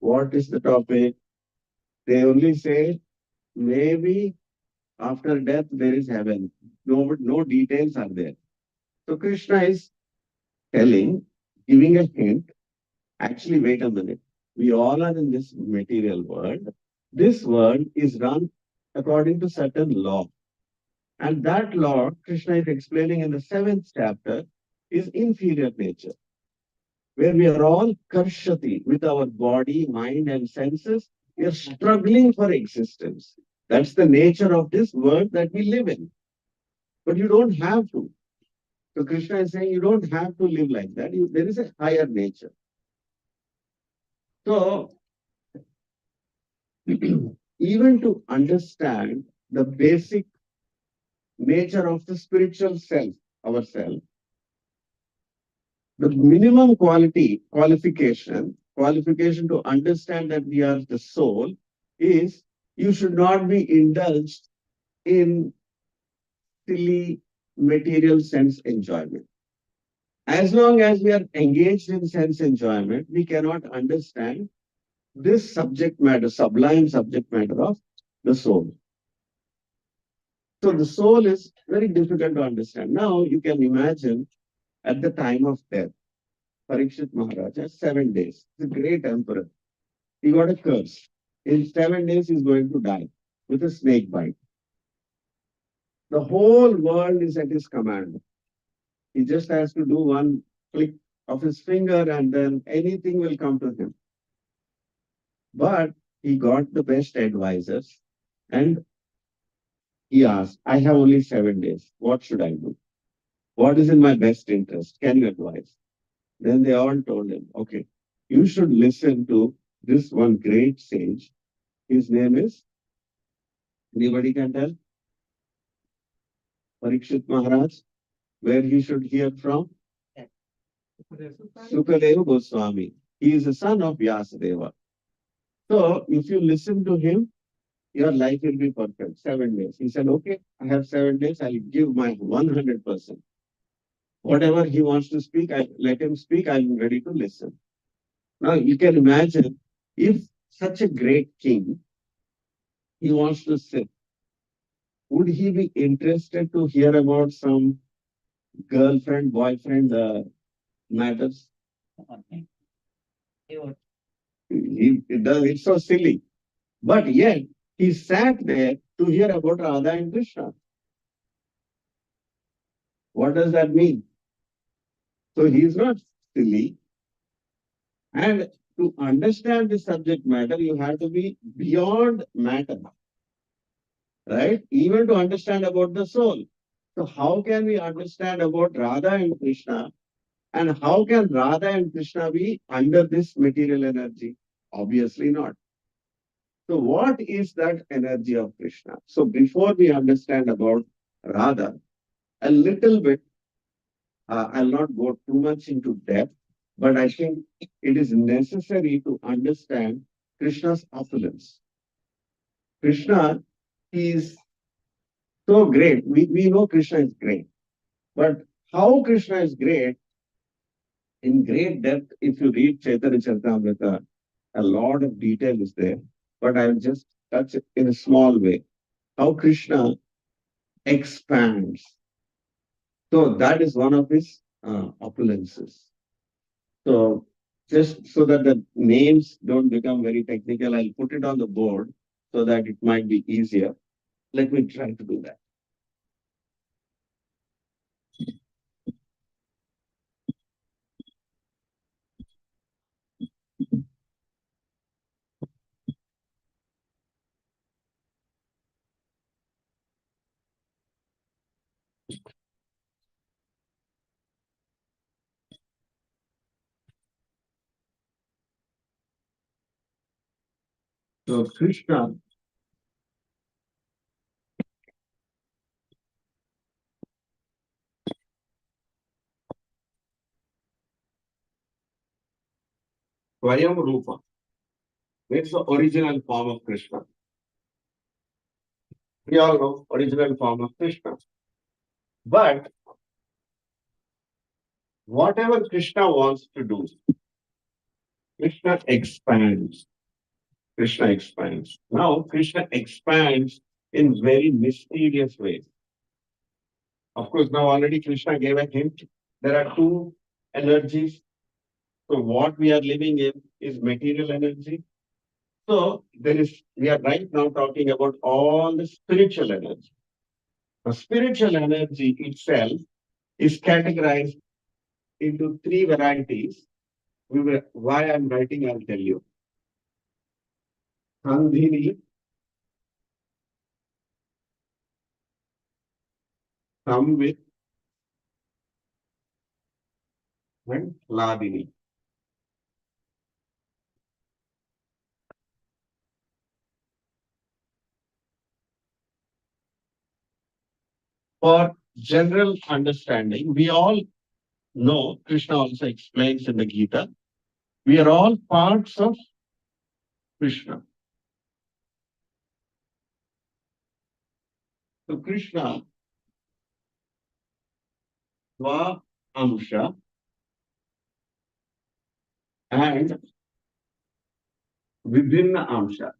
What is the topic? They only say maybe after death there is heaven. No details are there. So Krishna is telling, giving a hint. Actually, wait a minute. We all are in this material world. This world is run according to certain law. And that law, Krishna is explaining in the seventh chapter, is inferior nature, where we are all karshati with our body, mind, and senses. We are struggling for existence. That's the nature of this world that we live in. But you don't have to. So Krishna is saying you don't have to live like that. There is a higher nature. So even to understand the basic nature of the spiritual self, ourself, the minimum qualification to understand that we are the soul is you should not be indulged in silly material sense enjoyment. As long as we are engaged in sense enjoyment, we cannot understand this subject matter, sublime subject matter of the soul. So the soul is very difficult to understand. Now you can imagine at the time of death, Parikshit Maharaj has 7 days. He's a great emperor. He got a curse. In 7 days, he's going to die with a snake bite. The whole world is at his command. He just has to do one click of his finger and then anything will come to him. But he got the best advisors and he asked, I have only 7 days. What should I do? What is in my best interest? Can you advise? Then they all told him, okay, you should listen to this one great sage. His name is, anybody can tell? Parikshit Maharaj, where he should hear from? Sukadeva Goswami. He is the son of Vyasadeva. So if you listen to him, your life will be perfect. 7 days. He said, okay, I have 7 days. I'll give my 100%. Whatever he wants to speak, I let him speak. I'm ready to listen. Now you can imagine if such a great king, he wants to sit, would he be interested to hear about some girlfriend, boyfriend matters? It's so silly. But yet, he sat there to hear about Radha and Krishna. What does that mean? So he is not silly. And to understand the subject matter, you have to be beyond matter, right? Even to understand about the soul. So how can we understand about Radha and Krishna? And how can Radha and Krishna be under this material energy? Obviously not. So what is that energy of Krishna? So before we understand about Radha, a little bit, I'll not go too much into depth, but I think it is necessary to understand Krishna's opulence. Krishna is so great. We know Krishna is great, but how Krishna is great in great depth, if you read Chaitanya Charitamrita, a lot of detail is there, but I'll just touch it in a small way. How Krishna expands. So that is one of his opulences. So just so that the names don't become very technical, I'll put it on the board so that it might be easier. Let me try to do that. So Krishna, Swayam Rupa, it's the original form of Krishna. We all know original form of Krishna. But whatever Krishna wants to do, Krishna expands. Krishna expands. Now, Krishna expands in very mysterious ways. Of course, now already Krishna gave a hint. There are two energies. So, what we are living in is material energy. So, we are right now talking about all the spiritual energy. The spiritual energy itself is categorized into three varieties. Why I'm writing, I'll tell you. Sandhini, Samvit, and Ladini. For general understanding, we all know, Krishna also explains in the Gita, we are all parts of Krishna. So Krishna, Sva Amsha, and Vibhinna Amsha.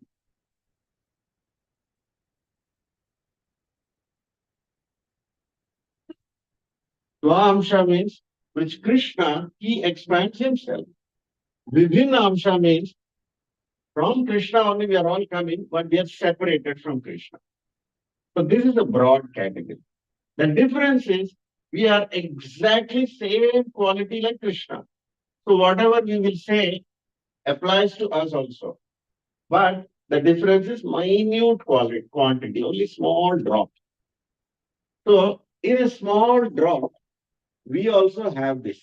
Sva Amsha means which Krishna, he expands himself. Vibhinna Amsha means from Krishna only we are all coming, but we are separated from Krishna. So this is a broad category. The difference is we are exactly same quality like Krishna. So whatever we will say applies to us also. But the difference is minute quantity, only small drop. So in a small drop, we also have this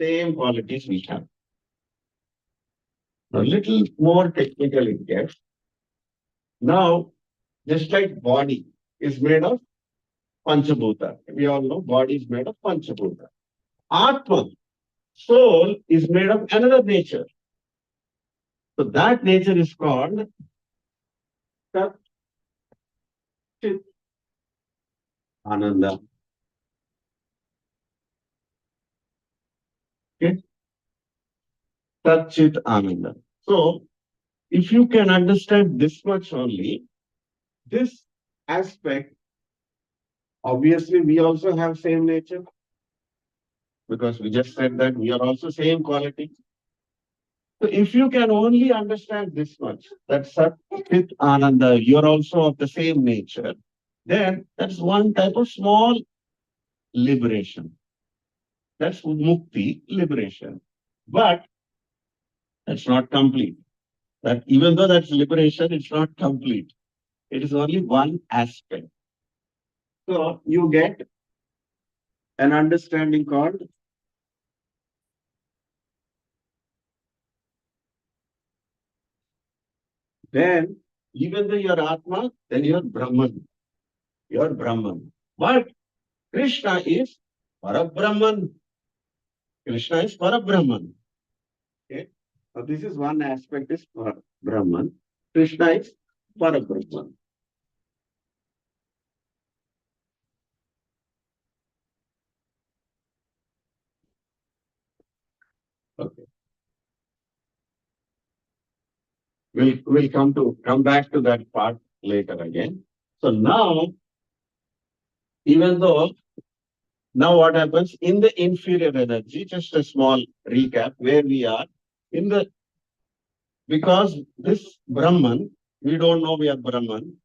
same qualities we have. A little more technical it gets. Now, just like body is made of Panchabhuta. We all know body is made of Panchabhuta. Atma, soul, is made of another nature. So that nature is called Sat Chit Ananda. Okay? Sat Chit Ananda. So if you can understand this much only, this aspect, obviously we also have same nature because we just said that we are also same quality. So if you can only understand this much, that Sat Chit Ananda, you're also of the same nature, then that's one type of small liberation. That's mukti, liberation. But that's not complete. That even though that's liberation, it's not complete. It is only one aspect. So you get an understanding called then even though you're Atma, then you're Brahman. You're Brahman. But Krishna is Parabrahman. Krishna is Parabrahman. Okay. So this is one aspect is Brahman. Krishna is Parabrahman. Okay. We'll come back to that part later again. So now, even though now what happens in the inferior energy, just a small recap where we are in the because this Brahman, we don't know we are Brahman.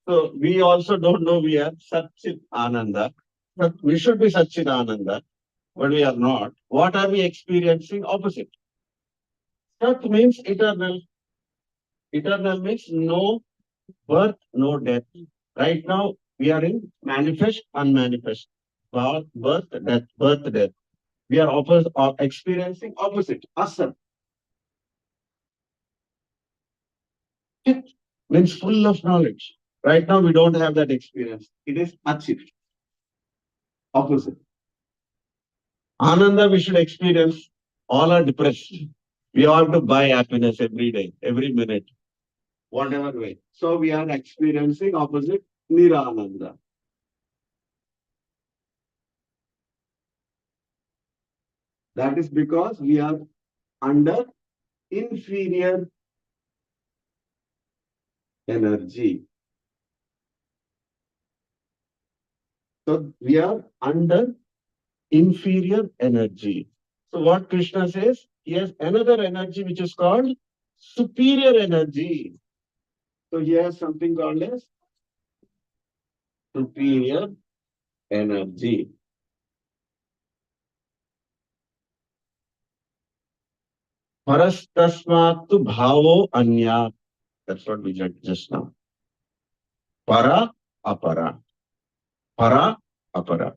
So we also don't know we are Satchit Ananda. But we should be Satchit Ananda, but we are not. What are we experiencing? Opposite. Sat means eternal. Eternal means no birth, no death. Right now, we are in manifest, unmanifest. Birth, death. We are experiencing opposite. Asat. Chit means full of knowledge. Right now, we don't have that experience. It is achit, opposite. Ananda, we should experience. All are depressed. We have to buy happiness every day, every minute, whatever way. So we are experiencing opposite Nirananda. That is because we are under inferior energy. So we are under inferior energy. So what Krishna says, he has another energy which is called superior energy. So he has something called as superior energy. Parastasmatu bhavo anya. That's what we said just now. Para, apara. Para, apara.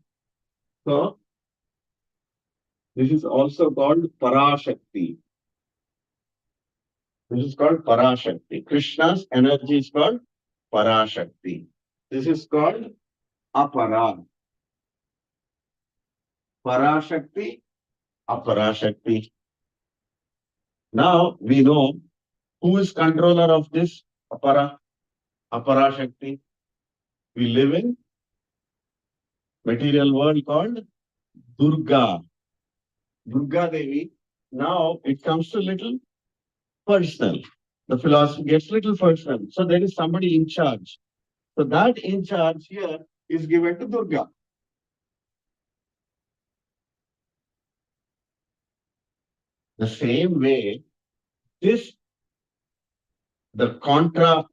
So this is also called Parashakti. This is called Parashakti. Krishna's energy is called Parashakti. This is called Apara. Parashakti, Aparashakti. Now we know who is controller of this Aparashakti. We live in material world called Durga. Durga Devi. Now it comes to little personal. The philosophy gets little personal. So there is somebody in charge. So that in charge here is given to Durga. The same way, the contra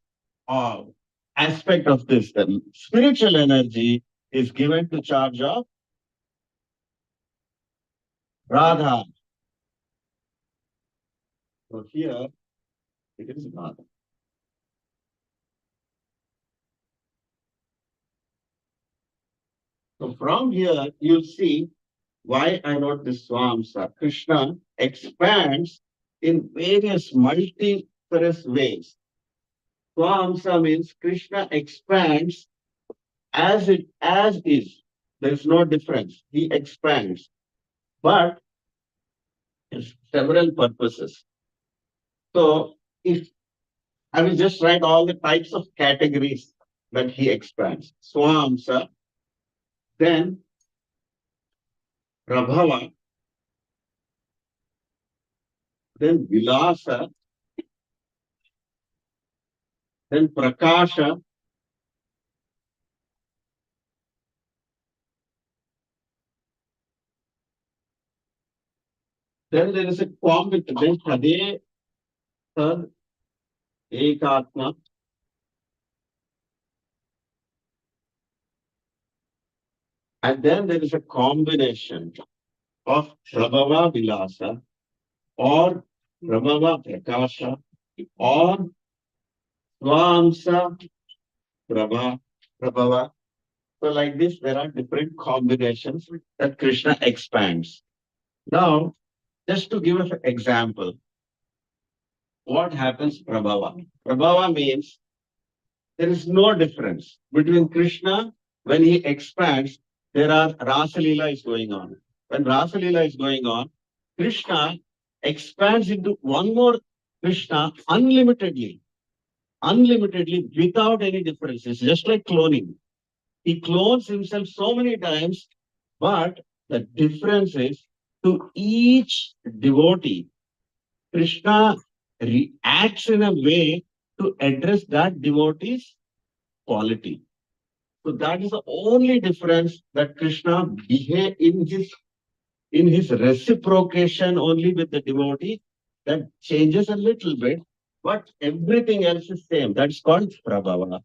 aspect of this, the spiritual energy is given to charge of Radha. So here it is Radha. So from here you'll see why I wrote this Swamsa. Krishna expands in various multifarious ways. Swamsa means Krishna expands as is. There is no difference. He expands. But there's several purposes. So if I will just write all the types of categories that he expands. Swamsa, then Prabhava, then Vilasa, then Prakasha, then there is a combination, then Hade, Third, Ekatma, and then there is a combination of Prabhava Vilasa or Prabhava Prakasha or Swamsa Prabhava. So like this, there are different combinations that Krishna expands. Now, just to give us an example, what happens Prabhava? Prabhava means there is no difference between Krishna when he expands. There are Rasa Leela is going on. When Rasa Leela is going on, Krishna expands into one more Krishna unlimitedly without any differences, just like cloning. He clones himself so many times, but the difference is to each devotee, Krishna reacts in a way to address that devotee's quality. So that is the only difference that Krishna behave in his reciprocation only with the devotee. That changes a little bit, but everything else is same. That's called Prabhava.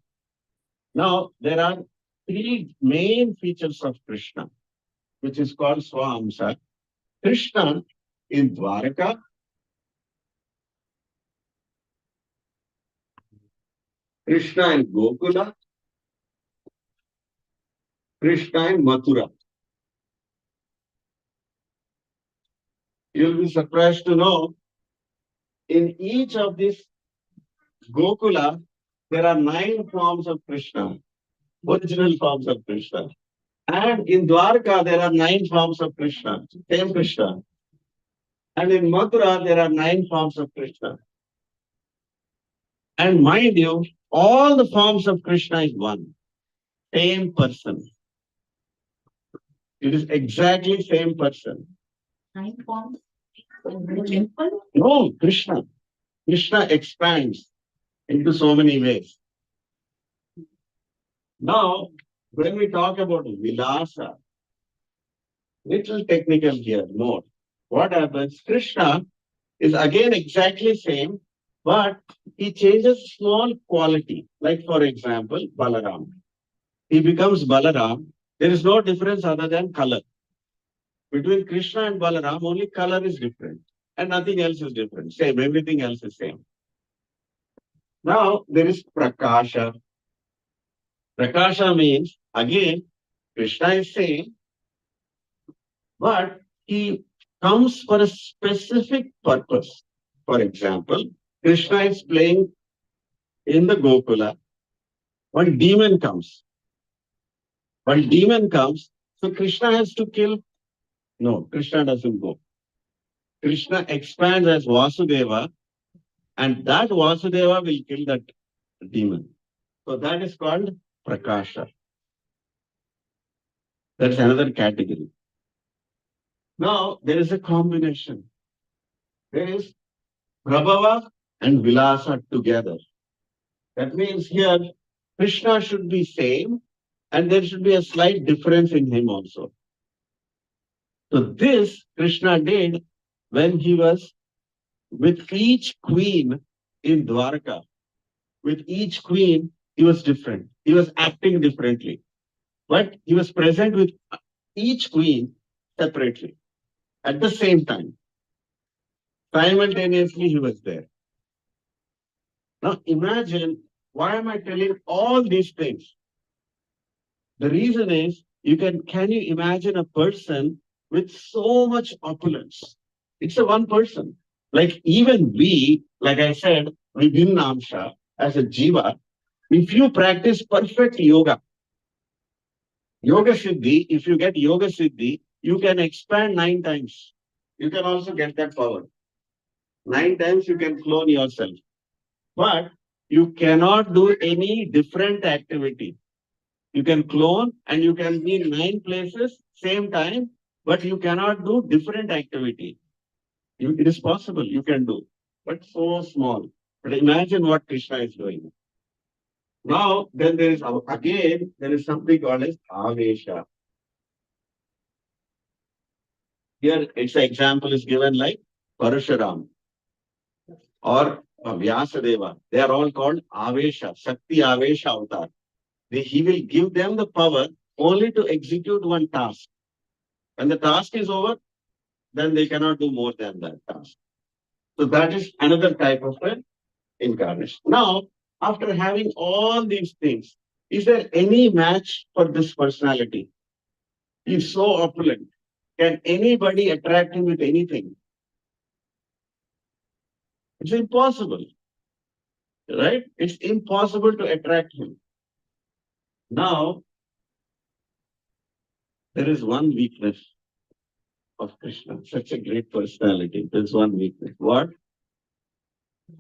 Now there are three main features of Krishna, which is called Swamsa. Krishna in Dwaraka, Krishna in Gokula, Krishna in Mathura. You'll be surprised to know in each of these Gokula, there are 9 forms of Krishna, original forms of Krishna. And in Dwarka, there are 9 forms of Krishna, same Krishna. And in Mathura, there are 9 forms of Krishna. And mind you, all the forms of Krishna is one, same person. It is exactly same person. 9 forms. No, Krishna. Krishna expands into so many ways. Now, when we talk about Vilasa, little technical here, more. What happens? Krishna is again exactly same, but he changes small quality. Like for example, Balaram. He becomes Balaram. There is no difference other than color. Between Krishna and Balaram, only color is different. And nothing else is different. Same, everything else is same. Now there is Prakasha. Prakasha means again, Krishna is same, but he comes for a specific purpose. For example, Krishna is playing in the Gokula. One demon comes. One demon comes, so Krishna has to kill. No, Krishna doesn't go. Krishna expands as Vasudeva, and that Vasudeva will kill that demon. So that is called Prakasha. That's another category. Now there is a combination. There is Prabhava and Vilasa together. That means here Krishna should be same and there should be a slight difference in him also. So this Krishna did when he was with each queen in Dwarka. With each queen, he was different. He was acting differently. But he was present with each queen separately at the same time. Simultaneously, he was there. Now imagine, why am I telling all these things? The reason is, can you imagine a person with so much opulence? It's a one person. Like even we, like I said, Vibhinnamsha, as a jiva, if you practice perfect yoga siddhi, if you get yoga siddhi, you can expand 9 times. You can also get that power. 9 times you can clone yourself. But you cannot do any different activity. You can clone and you can be in 9 places same time, but you cannot do different activity. It is possible, you can do, but so small. But imagine what Krishna is doing. Now, then there is again, there is something called as Avesha. Here, its example is given like Parashuram or Vyasadeva. They are all called Avesha, Shakti Avesha Avatar. He will give them the power only to execute one task. When the task is over, then they cannot do more than that task. So that is another type of an incarnation. Now, after having all these things, is there any match for this personality? He's so opulent. Can anybody attract him with anything? It's impossible, right? It's impossible to attract him. Now, there is one weakness of Krishna, such a great personality. There's one weakness. What?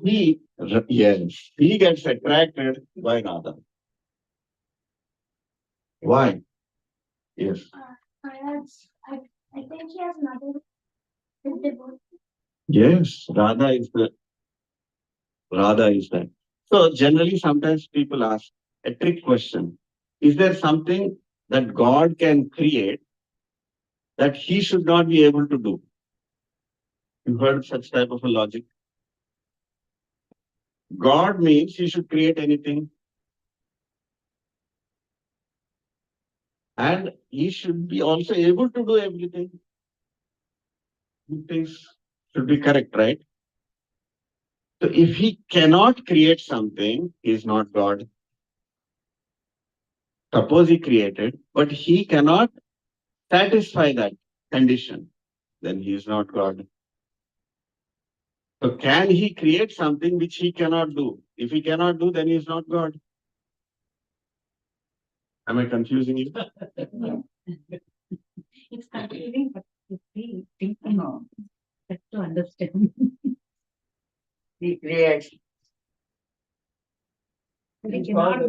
Yes, he gets attracted by Radha. Why? Yes. I think he has another. Yes, Radha is that. So generally, sometimes people ask a trick question: is there something that God can create that He should not be able to do? You heard such type of a logic? God means He should create anything, and He should be also able to do everything. Things should be correct, right? So if He cannot create something, He is not God. Suppose He created, but He cannot satisfy that condition, then He is not God. So can He create something which He cannot do? If He cannot do, then He is not God. Am I confusing you? It's confusing, but it's very simple to understand. He creates. Circular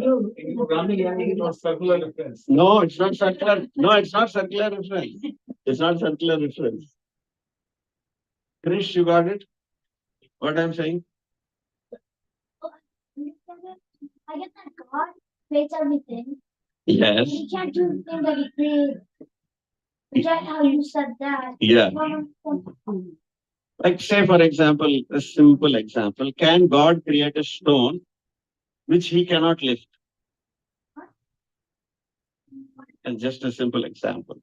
reference. No, it's not circular. No, it's not circular reference. It's not circular reference. Krish, you got it? What I'm saying? I get that God creates everything. Yes. He can't do anything that he created. Is that how you said that? Yeah. Like say, for example, a simple example. Can God create a stone which he cannot lift? And just a simple example.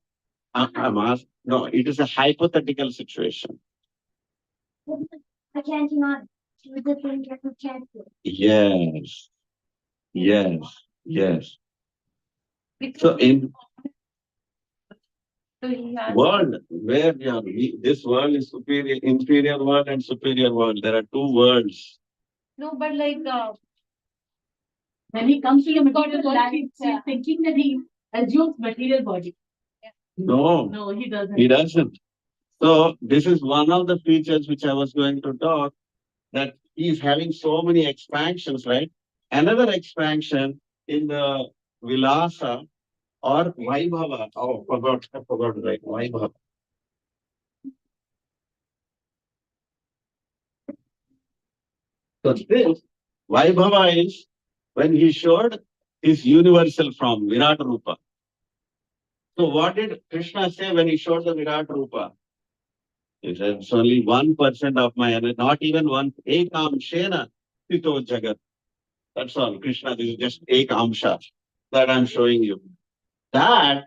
I'm asked, no, it is a hypothetical situation. I can't not do the thing that we can't do. Yes, yes, yes. So in world where you are, this world is superior, inferior world and superior world. There are two worlds. No, but like when he comes to the material body, he's thinking that he assumes material body. No, No, he doesn't. he doesn't. So this is one of the features which I was going to talk, that he is having so many expansions, right? Another expansion in the Vilasa or Vaibhava. Oh, I forgot, right? Vaibhava. So this Vaibhava is when he showed his universal form, Virat Rupa. So what did Krishna say when he showed the Virat Rupa? He said, it's only 1% of my energy, not even one, ekam shena pito jagat. That's all. Krishna, this is just ekamsha that I'm showing you. That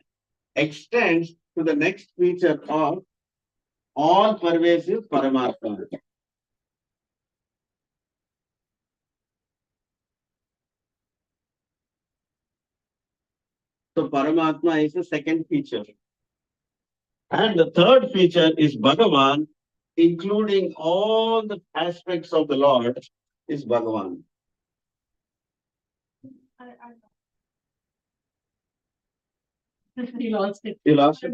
extends to the next feature of all pervasive Paramatma. So Paramatma is the second feature. And the third feature is Bhagavan, including all the aspects of the Lord, is Bhagavan. He lost it. You lost it?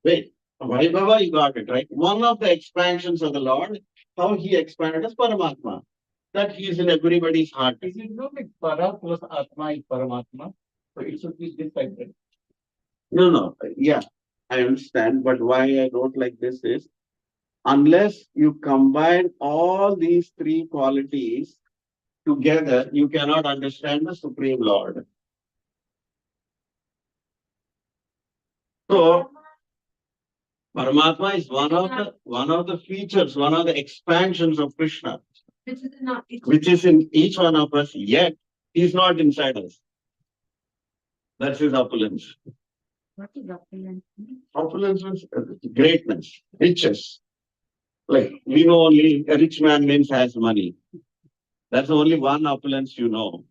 Wait, Vaibhava, you got it, right? One of the expansions of the Lord, how he expanded is Paramatma. That he is in everybody's heart. Is it not like para plus atma is paramatma? So it should be this type. No, no, yeah, I understand. But why I wrote like this is, unless you combine all these three qualities together, you cannot understand the Supreme Lord. So Paramatma is one of the features, one of the expansions of Krishna, which is in each one of us, yet he is not inside us. That's his opulence. What is opulence? Opulence is greatness, riches. Like we know only a rich man means has money. That's only one opulence you know.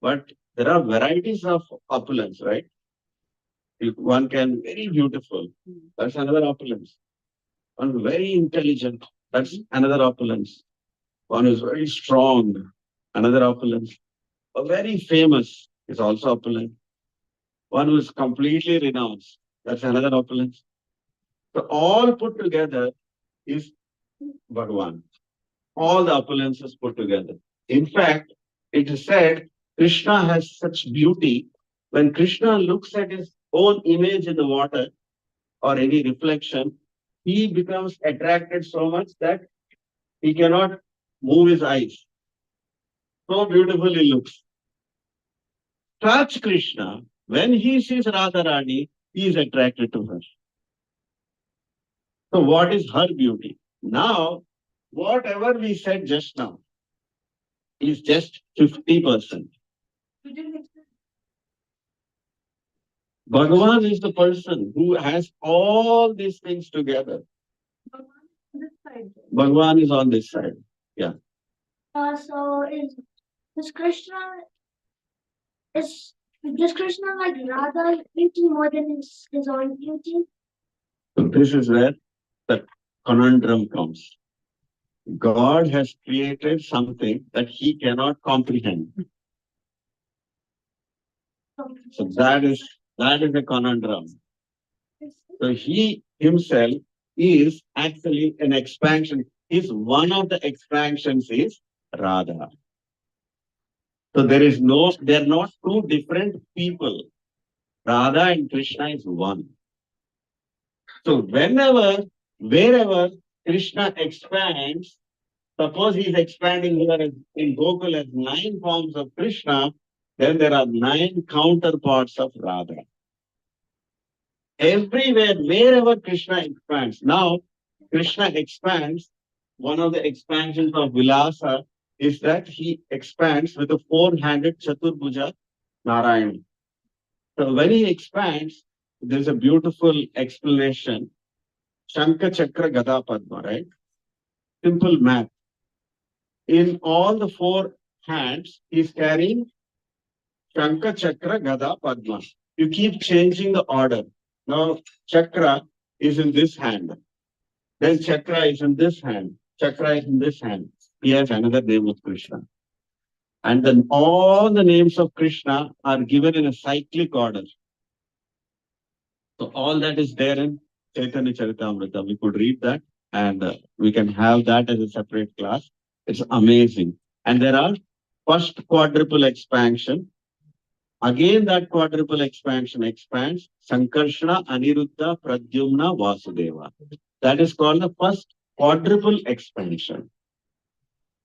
But there are varieties of opulence, right? One can very beautiful. That's another opulence. One very intelligent. That's another opulence. One is very strong. Another opulence. A very famous is also opulent. One who is completely renounced. That's another opulence. So all put together is Bhagavan. All the opulences put together. In fact, it is said Krishna has such beauty. When Krishna looks at his own image in the water or any reflection, he becomes attracted so much that he cannot move his eyes. So beautiful he looks. Such Krishna, when he sees Radharani, he is attracted to her. So what is her beauty? Now, whatever we said just now is just 50%. Bhagavan is the person who has all these things together. Bhagavan is on this side. Yeah. So is Krishna is does Krishna like Radha beauty more than his own beauty? So this is where the conundrum comes. God has created something that he cannot comprehend. So that is a conundrum. So he himself is actually an expansion. Is one of the expansions is Radha. So they're not two different people. Radha and Krishna is one. So wherever Krishna expands, suppose he is expanding here in Gokul as 9 forms of Krishna, then there are 9 counterparts of Radha. Everywhere, wherever Krishna expands. Now, Krishna expands, one of the expansions of Vilasa is that he expands with a four-handed Chaturbhuja Narayana. So when he expands, there's a beautiful explanation. Shankha Chakra Gada Padma, right? Simple math. In all the four hands, he's carrying Shankha Chakra Gada Padma. You keep changing the order. Now, Chakra is in this hand. Then Chakra is in this hand. Chakra is in this hand. He has another name of Krishna. And then all the names of Krishna are given in a cyclic order. So all that is there in Chaitanya Charitamrita. We could read that and we can have that as a separate class. It's amazing. And there are first quadruple expansion. Again, that quadruple expansion expands Sankarshana, Aniruddha, Pradyumna, Vasudeva. That is called the first quadruple expansion.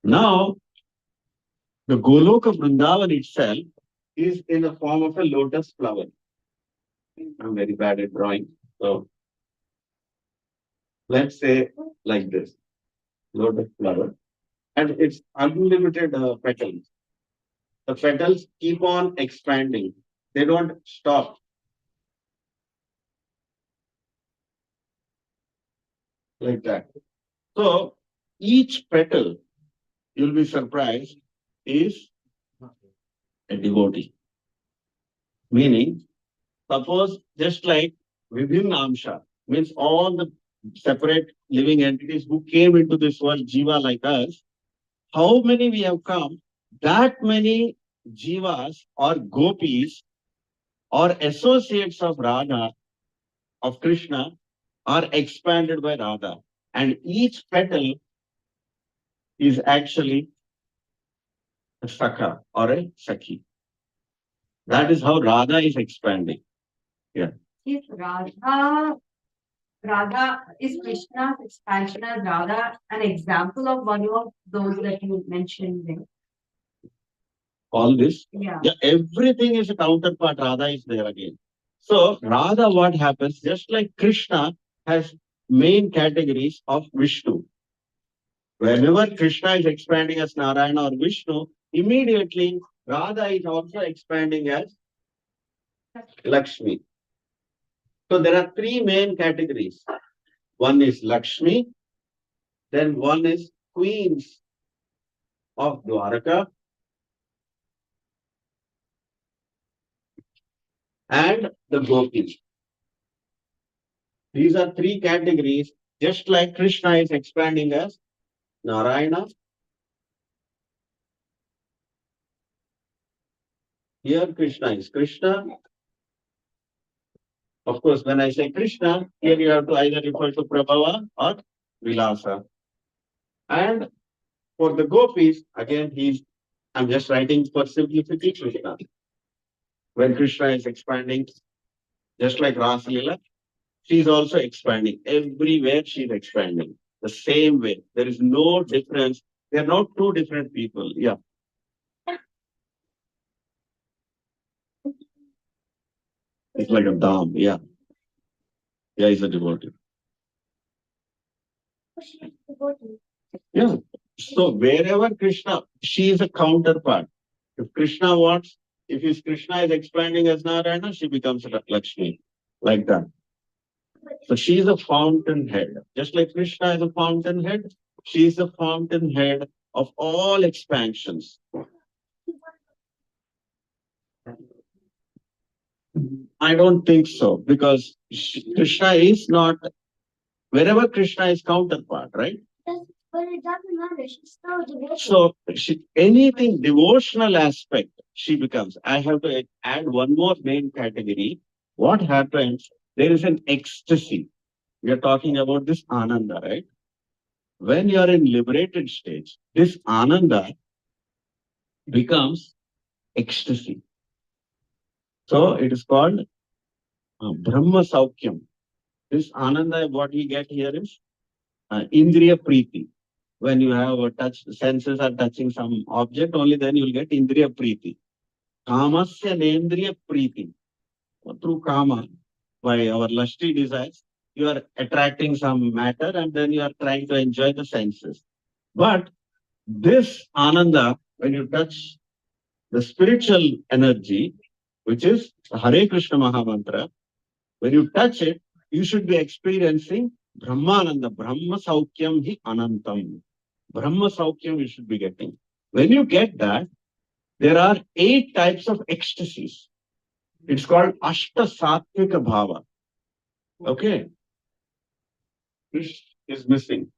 Now, the Goloka Vrindavan itself is in the form of a lotus flower. I'm very bad at drawing. So, let's say like this, lotus flower. And it's unlimited petals. The petals keep on expanding. They don't stop. Like that. So, each petal, you'll be surprised, is a devotee. Meaning, suppose just like within Amsha, means all the separate living entities who came into this world, Jiva like us, how many we have come, that many Jivas or Gopis or associates of Radha, of Krishna, are expanded by Radha. And each petal is actually a Sakha or a Sakhi. That is how Radha is expanding. Yeah. If Radha is Krishna's expansion as Radha, an example of one of those that you mentioned there. All this. Yeah. Yeah, everything is a counterpart. Radha is there again. So Radha, what happens? Just like Krishna has main categories of Vishnu. Whenever Krishna is expanding as Narayana or Vishnu, immediately Radha is also expanding as Lakshmi. So there are three main categories. One is Lakshmi, then one is queens of Dwaraka, and the gopis. These are three categories, just like Krishna is expanding as Narayana. Here Krishna is Krishna. Of course, when I say Krishna, here you have to either refer to Prabhava or Vilasa. And for the gopis, again, I'm just writing for simplicity, Krishna. When Krishna is expanding, just like Rasa Leela, she's also expanding. Everywhere she's expanding. The same way. There is no difference. They are not two different people. Yeah. It's like a dam. Yeah. Yeah, he's a devotee. Yeah. So wherever Krishna, she is a counterpart. If Krishna wants, if Krishna is expanding as Narayana, she becomes Lakshmi. Like that. So she is a fountainhead. Just like Krishna is a fountainhead, she is the fountainhead of all expansions. I don't think so, because Krishna is not, wherever Krishna is counterpart, right? But it doesn't matter. She's still a devotion. So anything devotional aspect, she becomes. I have to add one more main category. What happens? There is an ecstasy. We are talking about this Ananda, right? When you are in liberated stage, this Ananda becomes ecstasy. So it is called Brahma Saukyam. This Ananda, what we get here is Indriya Preeti. When you have a touch, senses are touching some object, only then you will get Indriya Preeti. Kamasya Nendriya Preeti. Through Kama, by our lusty desires, you are attracting some matter and then you are trying to enjoy the senses. But this Ananda, when you touch the spiritual energy, which is Hare Krishna Mahamantra, when you touch it, you should be experiencing Brahmananda, Brahma Saukyam hi Anantam. Brahma Saukyam you should be getting. When you get that, there are 8 types of ecstasies. It's called Ashta Sattvika Bhava. Okay, this is missing.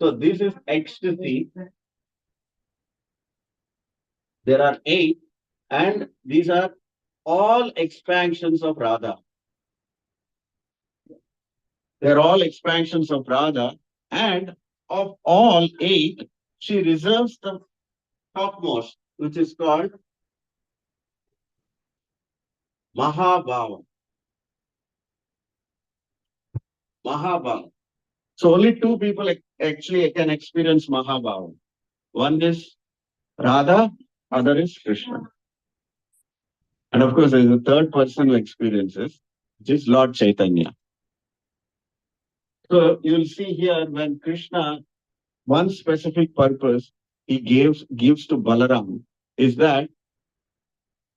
So this is ecstasy. There are 8, and these are all expansions of Radha. They're all expansions of Radha, and of all 8, she reserves the topmost, which is called Mahabhava. Mahabhava. So only 2 people actually can experience Mahabhava. One is Radha, other is Krishna. And of course, there is a third person who experiences, which is Lord Chaitanya. So you'll see here when Krishna, one specific purpose he gives to Balaram is that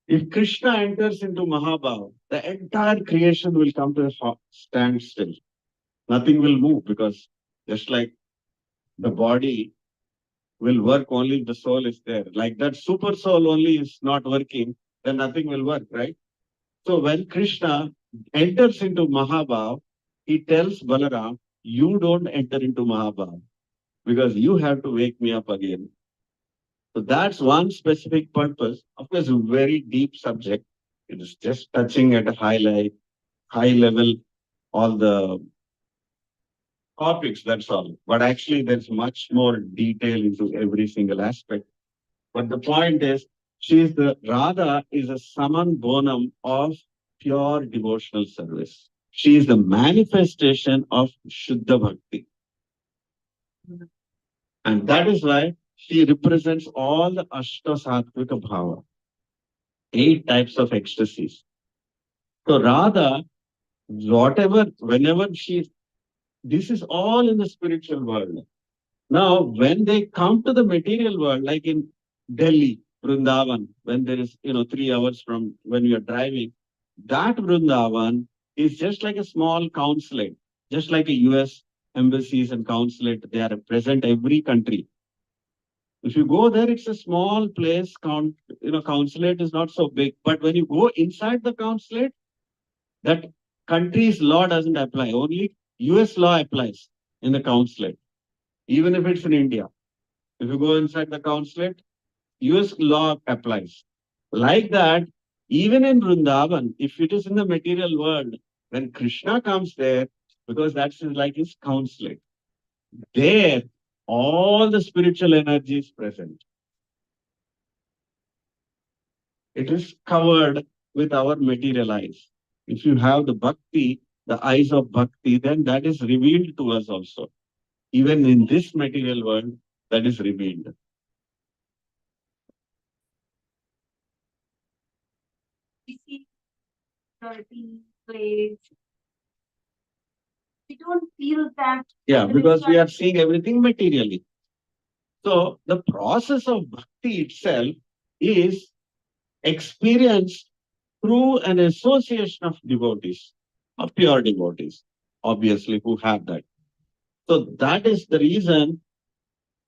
if Krishna enters into Mahabhava, the entire creation will come to a standstill. Nothing will move because just like the body will work only if the soul is there. Like that super soul only is not working, then nothing will work, right? So when Krishna enters into Mahabhav, he tells Balaram, you don't enter into Mahabhav because you have to wake me up again. So that's one specific purpose. Of course, a very deep subject. It is just touching at a high level, all the topics, that's all. But actually, there's much more detail into every single aspect. But the point is, Radha is a summum bonum of pure devotional service. She is the manifestation of Shuddha Bhakti. And that is why she represents all the Ashta Sattvika Bhava, 8 types of ecstasies. So Radha, whenever this is all in the spiritual world. Now, when they come to the material world, like in Delhi, Vrindavan, when there is, 3 hours from when you are driving, that Vrindavan is just like a small consulate, just like a US embassies and consulate. They are present every country. If you go there, it's a small place. Consulate is not so big. But when you go inside the consulate, that country's law doesn't apply. Only US law applies in the consulate, even if it's in India. If you go inside the consulate, US law applies. Like that, even in Vrindavan, if it is in the material world, when Krishna comes there, because that's like his consulate, there all the spiritual energy is present. It is covered with our material eyes. If you have the bhakti, the eyes of bhakti, then that is revealed to us also. Even in this material world, that is revealed. We see dirty place. We don't feel that. Yeah, because we are seeing everything materially. So the process of bhakti itself is experienced through an association of devotees, of pure devotees, obviously, who have that. So that is the reason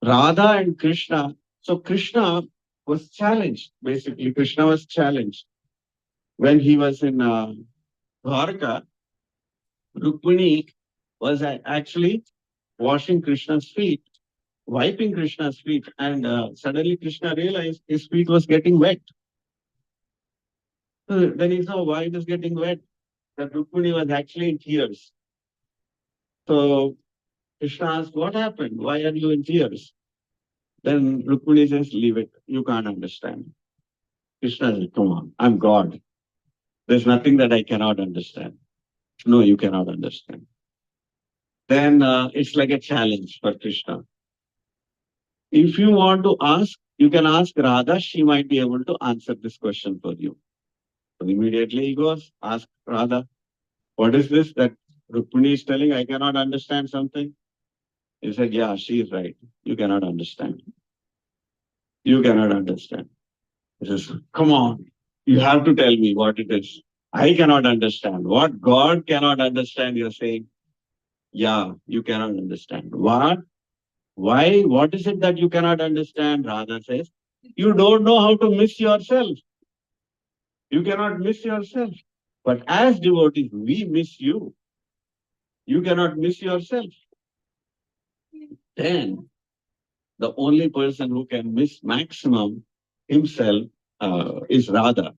Radha and Krishna. So Krishna was challenged, basically. Krishna was challenged. When he was in Dwarka, Rukmini was actually washing Krishna's feet, wiping Krishna's feet, and suddenly Krishna realized his feet was getting wet. So then he saw why it is getting wet. That Rukmini was actually in tears. So Krishna asked, what happened? Why are you in tears? Then Rukmini says, leave it. You can't understand. Krishna says, come on, I'm God. There's nothing that I cannot understand. No, you cannot understand. then it's like a challenge for Krishna. If you want to ask, you can ask Radha. She might be able to answer this question for you. So immediately he goes, ask Radha, what is this that Rukmini is telling? I cannot understand something. He said, yeah, she is right. You cannot understand. You cannot understand. He says, come on, you have to tell me what it is. I cannot understand. What God cannot understand, you're saying, yeah, you cannot understand. What? Why? What is it that you cannot understand? Radha says, you don't know how to miss yourself. You cannot miss yourself. But as devotees, we miss you. You cannot miss yourself. Then the only person who can miss maximum himself is Radha.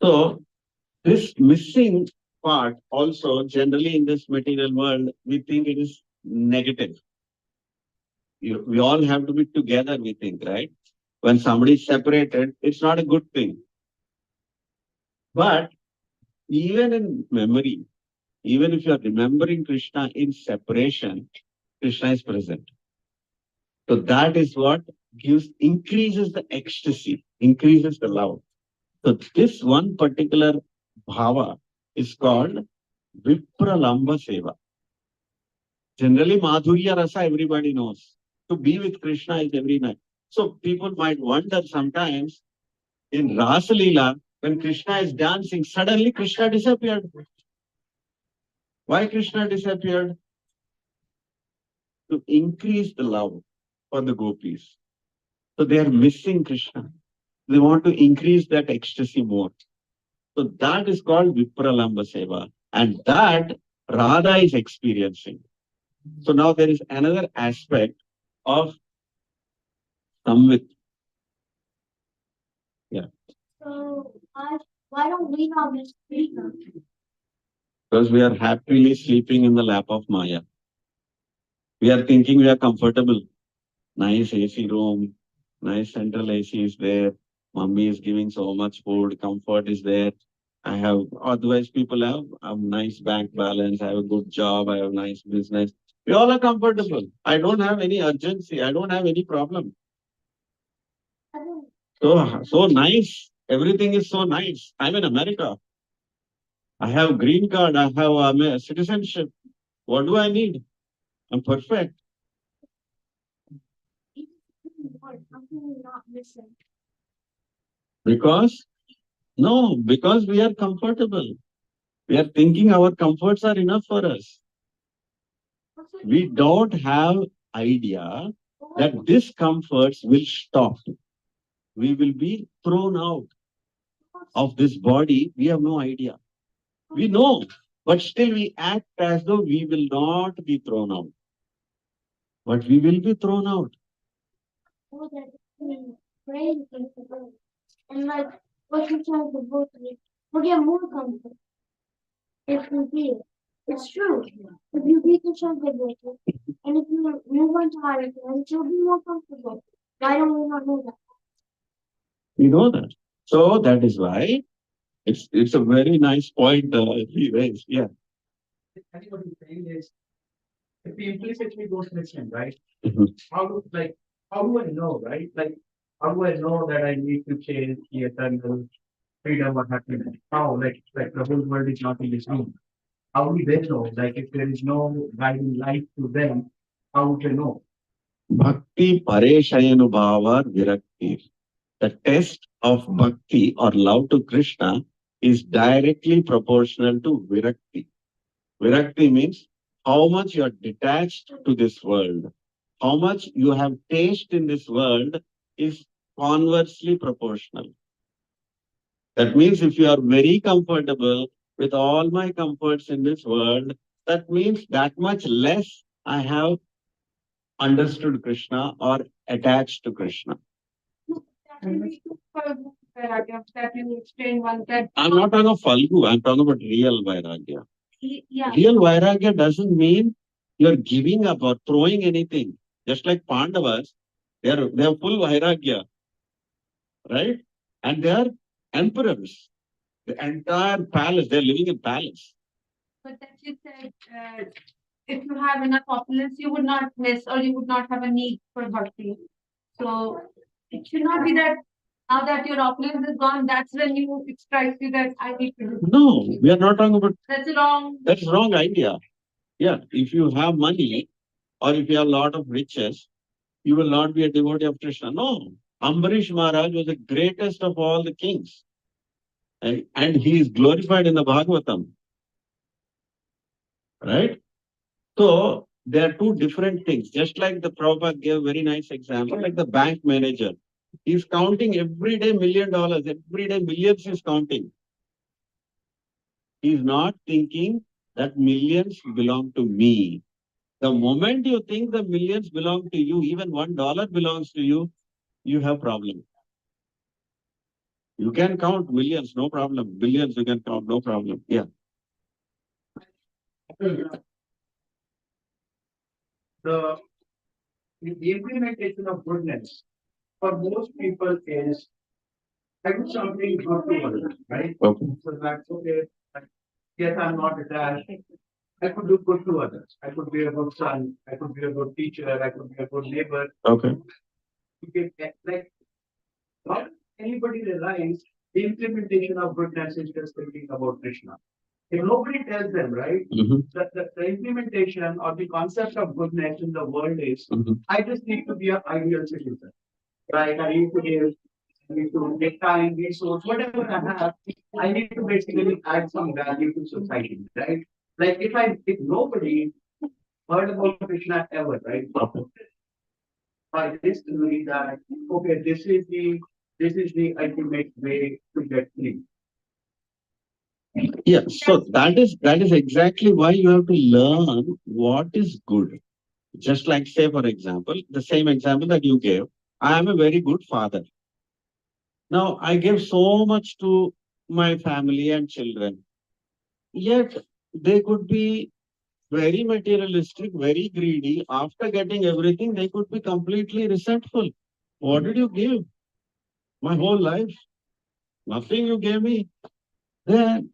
So this missing part also generally in this material world, we think it is negative. We all have to be together, we think, right? When somebody is separated, it's not a good thing. But even in memory, even if you are remembering Krishna in separation, Krishna is present. So that is what increases the ecstasy, increases the love. So this one particular bhava is called Vipralamba Seva. Generally, Madhurya Rasa, everybody knows. To be with Krishna is every night. So people might wonder sometimes in Rasa Leela, when Krishna is dancing, suddenly Krishna disappeared. Why Krishna disappeared? To increase the love for the gopis. So they are missing Krishna. They want to increase that ecstasy more. So that is called Vipralamba Seva. And that Radha is experiencing. So now there is another aspect of Samvit. Yeah. So why don't we have this freedom? Because we are happily sleeping in the lap of Maya. We are thinking we are comfortable. Nice AC room, nice central AC is there. Mummy is giving so much food, comfort is there. I have, otherwise people have a nice bank balance, I have a good job, I have nice business. We all are comfortable. I don't have any urgency. I don't have any problem. I don't So nice. Everything is so nice. I'm in America. I have green card. I have citizenship. What do I need? I'm perfect. I'm really not missing. Because, no, because we are comfortable. We are thinking our comforts are enough for us. We don't have idea that discomforts will stop. We will be thrown out of this body. We have no idea. We know, but still we act as though we will not be thrown out. But we will be thrown out. Oh, that crazy thing to do. And like what you trying to do to me, we get more comfort if we be. It's true. If you beat the Shankar and if you move on to higher planets, you'll be more comfortable. Why don't we not know that? We know that. So that is why it's a very nice point he raised. Yeah. I think what you're saying is, if we implicitly go to Christian, right? Mhm. How do I know, right? Like, how do I know that I need to change the eternal freedom or happiness? How? Like the whole world is not in this room. How do they know? Like, if there is no guiding light to them, how would they know? Bhakti Pareshayanubhava Virakti. The test of bhakti or love to Krishna is directly proportional to virakti. Virakti means how much you are detached to this world, how much you have taste in this world is conversely proportional. That means if you are very comfortable with all my comforts in this world, that means that much less I have understood Krishna or attached to Krishna. That you explain one that. I'm not talking of Falgu, I'm talking about real Vairagya. Yeah. Real Vairagya doesn't mean you're giving up or throwing anything. Just like Pandavas, they are full Vairagya, right? And they are emperors. The entire palace, they're living in palace. But that you said, if you have enough opulence, you would not miss or you would not have a need for bhakti. So it should not be that now that your opulence is gone, that's when you it strikes you that I need to do. No, we are not talking about That's wrong. that's wrong idea. Yeah, if you have money or if you have a lot of riches, you will not be a devotee of Krishna. No, Ambarish Maharaj was the greatest of all the kings, and he is glorified in the Bhagavatam, right? So there are two different things. Just like the Prabhupada gave a very nice example, like the bank manager. He's counting every day $1 million, every day millions he's counting. He's not thinking that millions belong to me. The moment you think the millions belong to you, even $1 belongs to you, you have problem. You can count millions, no problem. Billions you can count, no problem. Yeah. The, the implementation of goodness for most people is I do something good to others, right? Okay. So that's okay. Like, yes, I'm not attached. I could do good to others. I could be a good son. I could be a good teacher. I could be a good neighbor. Okay. You can, like, not anybody realize the implementation of goodness is just thinking about Krishna. If nobody tells them, right, Mhm. that the implementation or the concept of goodness in the world is, Mhm. I just need to be an ideal citizen, right? I need to give, I need to make time, resource, whatever I have, I need to basically add some value to society, right? Like if nobody heard about Krishna ever, right? Okay. By this theory that okay, this is the ultimate way to get free. Yeah, so that is exactly why you have to learn what is good. Just like say, for example, the same example that you gave, I am a very good father. Now I give so much to my family and children, yet they could be very materialistic, very greedy. After getting everything, they could be completely resentful. What did you give? My whole life, nothing you gave me. Then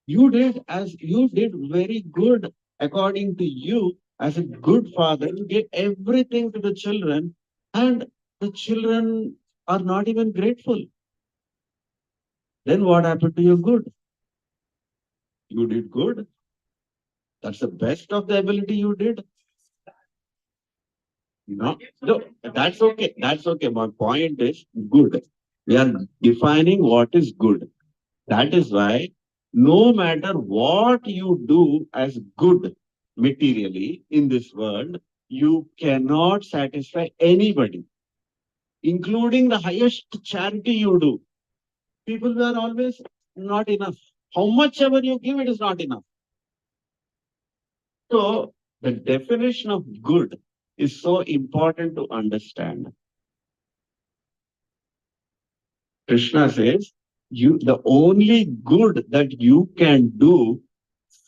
you did very good according to you as a good father. You gave everything to the children, and the children are not even grateful. Then what happened to your good? You did good. That's the best of the ability you did. No, no, that's okay. That's okay. My point is good. We are defining what is good. That is why no matter what you do as good materially in this world, you cannot satisfy anybody, including the highest charity you do. People were always not enough. How much ever you give, it is not enough. So the definition of good is so important to understand. Krishna says, you the only good that you can do,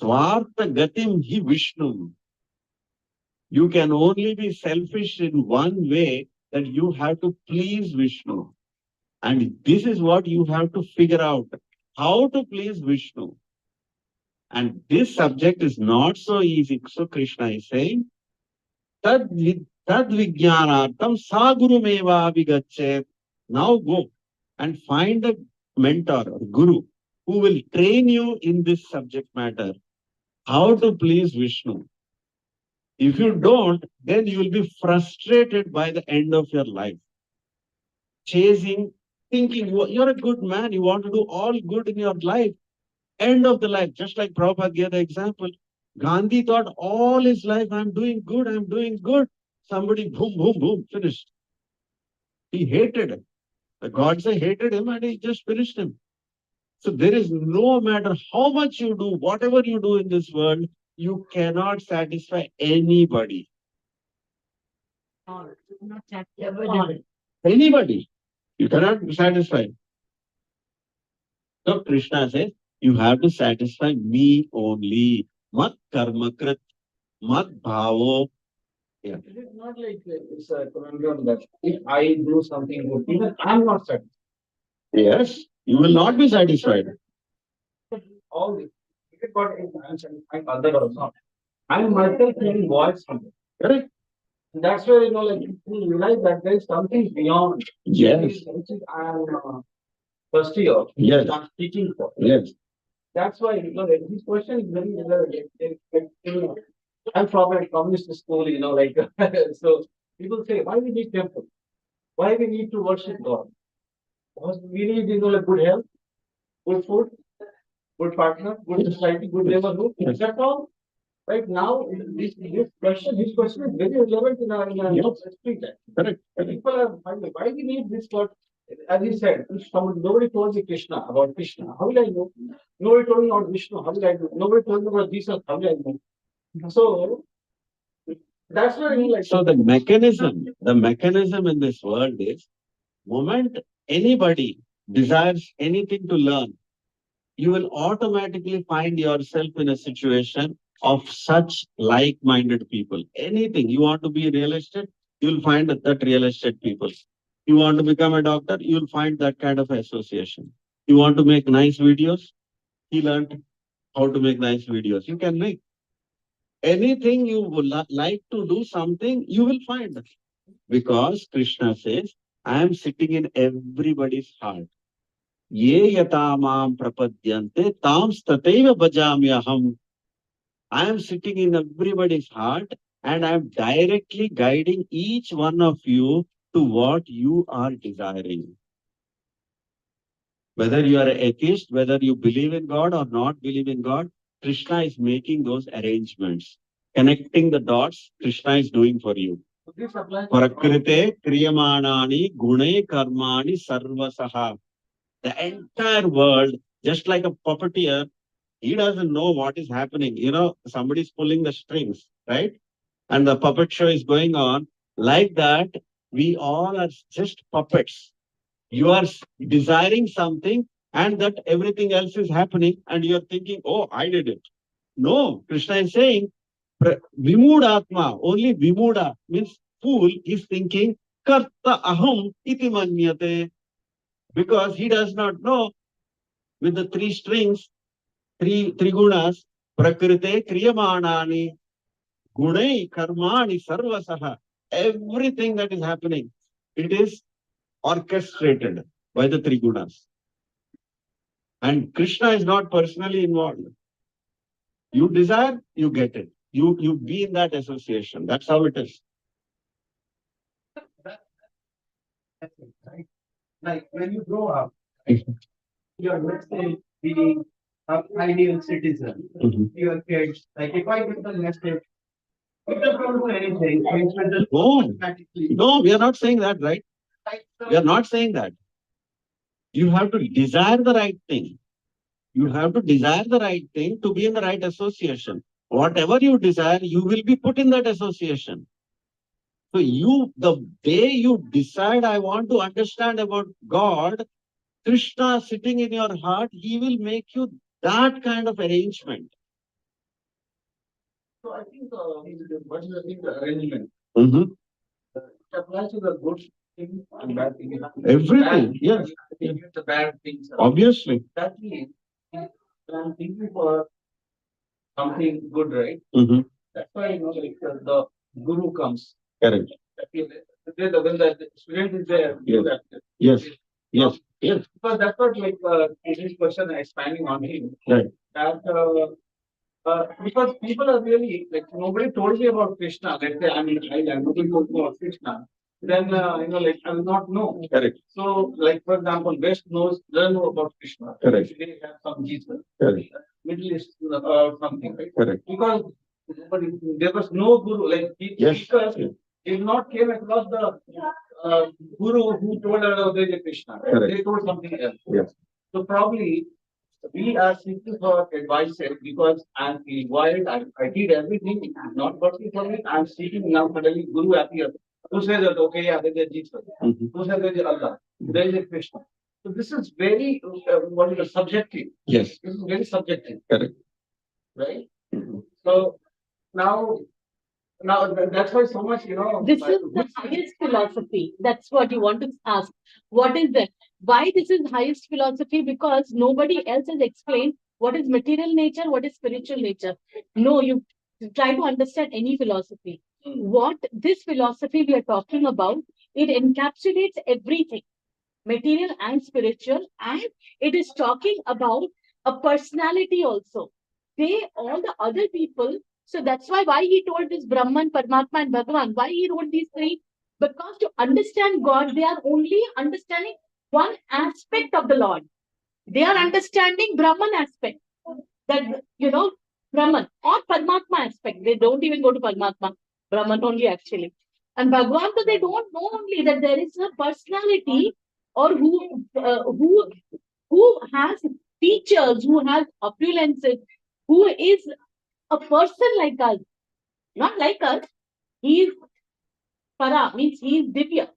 Swartha Gatim Hi Vishnu. You can only be selfish in one way, that you have to please Vishnu. And this is what you have to figure out, how to please Vishnu. And this subject is not so easy. So Krishna is saying, Tad vijnanartam saguru meva abhigachet. Now go and find a mentor or guru who will train you in this subject matter, how to please Vishnu. If you don't, then you will be frustrated by the end of your life. Chasing, thinking you're a good man, you want to do all good in your life. End of the life, just like Prabhupada gave the example. Gandhi thought all his life, I'm doing good, I'm doing good. Somebody, boom, boom, boom, finished. He hated him. The gods hated him and he just finished him. So there is no matter how much you do, whatever you do in this world, you cannot satisfy anybody. Not that. Anybody. You cannot satisfy. So Krishna says, you have to satisfy me only. Mat karma krit, mat bhavo. Yeah. It is not like it's a conundrum that if I do something good, even I'm not satisfied. Yes, you will not be satisfied. All this, if it got intention, find other also. I'm myself hearing voice from it. Correct. That's where, like, people realize that there is something beyond. Yes. Which is I'm first year. Yes. I'm speaking for. Yes. That's why, like, this question is very relevant. I'm from a communist school, like, so people say, why we need temple? Why we need to worship God? Because we need, like, good health, good food, good partner, good society, good neighborhood. Is that all? Right now, this question is very relevant in our history. Correct. People are wondering why we need this God. As you said, nobody told me Krishna about Krishna. How will I know? Nobody told me about Vishnu. How will I know? Nobody told me about Jesus. How will I know? So that's why like. So the mechanism in this world is, moment anybody desires anything to learn, you will automatically find yourself in a situation of such like-minded people. Anything you want to be real estate, you'll find that real estate people. You want to become a doctor, you'll find that kind of association. You want to make nice videos, he learned how to make nice videos. You can make anything you would like to do something, you will find. Because Krishna says, I am sitting in everybody's heart. Ye yatamam prapadyante tam stateva bhajamyaham. I am sitting in everybody's heart and I am directly guiding each one of you to what you are desiring. Whether you are an atheist, whether you believe in God or not believe in God, Krishna is making those arrangements. Connecting the dots, Krishna is doing for you. Prakrite kriyamanani gune karmani sarvasaha. The entire world, just like a puppeteer, he doesn't know what is happening. Somebody's pulling the strings, right? And the puppet show is going on. Like that, we all are just puppets. You are desiring something, and that everything else is happening, and you're thinking, oh, I did it. No, Krishna is saying, Vimudatma, only Vimuda means fool is thinking, Karta aham iti manyate, because he does not know with the three strings, three gunas, Prakrite Kriyamanani, Gunai Karmani Sarvasaha. Everything that is happening, it is orchestrated by the three gunas. And Krishna is not personally involved. You desire, you get it. You be in that association. That's how it is. That's it, right? Like when you grow up, you're, let's say, being an ideal citizen. Your kids, like if I get the message, you just don't do anything. So you should just automatically. No, we are not saying that, right? We are not saying that. You have to desire the right thing. You have to desire the right thing to be in the right association. Whatever you desire, you will be put in that association. So the day you decide, I want to understand about God, Krishna sitting in your heart, he will make you that kind of arrangement. So I think what is the arrangement? Mm-hmm. It applies to the good things and bad things. Everything, yes. The bad things. Obviously. That means I'm thinking for something good, right? Mm-hmm. That's why like the guru comes. Correct. When the student is there, yes. Yes. Yes. Yes. Because that's what like this question expanding on him. Right. That because people are really like nobody told me about Krishna. Let's say I'm in Thailand, nobody told me about Krishna. Then like I will not know. Correct. So like for example, West doesn't know about Krishna. Correct. They have some Jesus. Correct. Middle East something, right? Correct. Because there was no guru like speakers did not came across the guru who told us there is a Krishna. Right? Correct. They told something else. Yes. So probably we are seeking for advice because I'm feeling wild. I did everything. It's not working for me. I'm seeking now. Suddenly, Guru appears. Who says that? Okay, yeah, there is Jesus. Who says there is Allah? There is a Krishna. So this is very what is the subjective? Yes. This is very subjective. Correct. Right. So now. That's why so much, This is the highest philosophy. That's what you want to ask. What is it? Why this is highest philosophy? Because nobody else has explained what is material nature, what is spiritual nature. No, you try to understand any philosophy. What this philosophy we are talking about, it encapsulates everything, material and spiritual, and it is talking about a personality also. They, all the other people, so that's why he told this Brahman, Paramatma, and Bhagavan, why he wrote these three? Because to understand God, they are only understanding one aspect of the Lord. They are understanding Brahman aspect. That, Brahman or Paramatma aspect. They don't even go to Paramatma. Brahman only actually. And Bhagwan, so they don't know only that there is a personality or who has features, who has opulences, who is a person like us, not like us. He is para, means he is divya,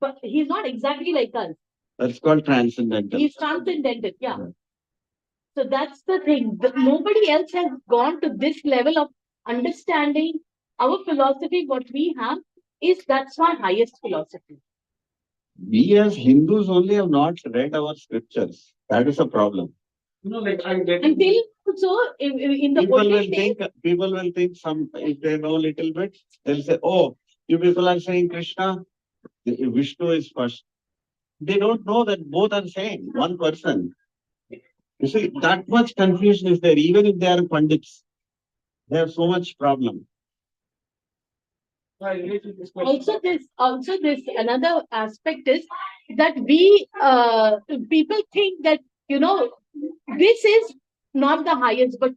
but he's not exactly like us. That's called transcendental. He's transcendental, yeah. So that's the thing. Nobody else has gone to this level of understanding our philosophy. What we have is that's our highest philosophy. We as Hindus only have not read our scriptures. That is a problem. Like I get Until so in the olden days, People will think some, if they know a little bit, they'll say, oh, you people are saying Krishna, Vishnu is first. They don't know that both are same, one person. You see, that much confusion is there, even if they are pandits. They have so much problem. I relate to this question. also this another aspect is that we people think that this is not the highest, but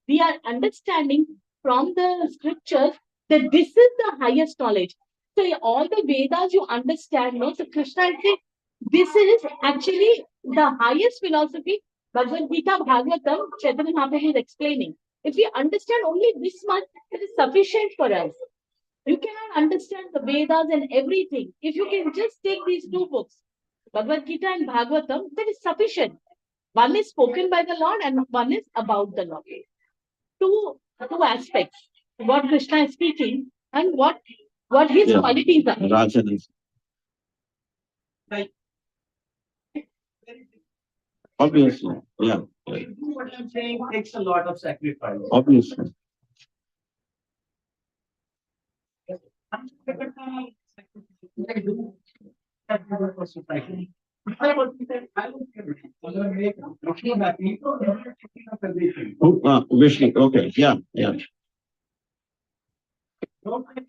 we are understanding from the scriptures that this is the highest knowledge. So all the Vedas you understand, no? So Krishna is saying this is actually the highest philosophy. Bhagavad Gita, Bhagavatam, Chaitanya Mahaprabhu is explaining. If we understand only this much, it is sufficient for us. You cannot understand the Vedas and everything. If you can just take these two books, Bhagavad Gita and Bhagavatam, that is sufficient. One is spoken by the Lord and one is about the Lord. Two aspects. What Krishna is speaking and what his Yeah. qualities are. Rajan is Like obviously, yeah, what I'm saying takes a lot of sacrifice. obviously. I do that for society. I would say I would make Vishnu happy. Everything. Oh, Vishnu, okay, yeah, yeah. Don't make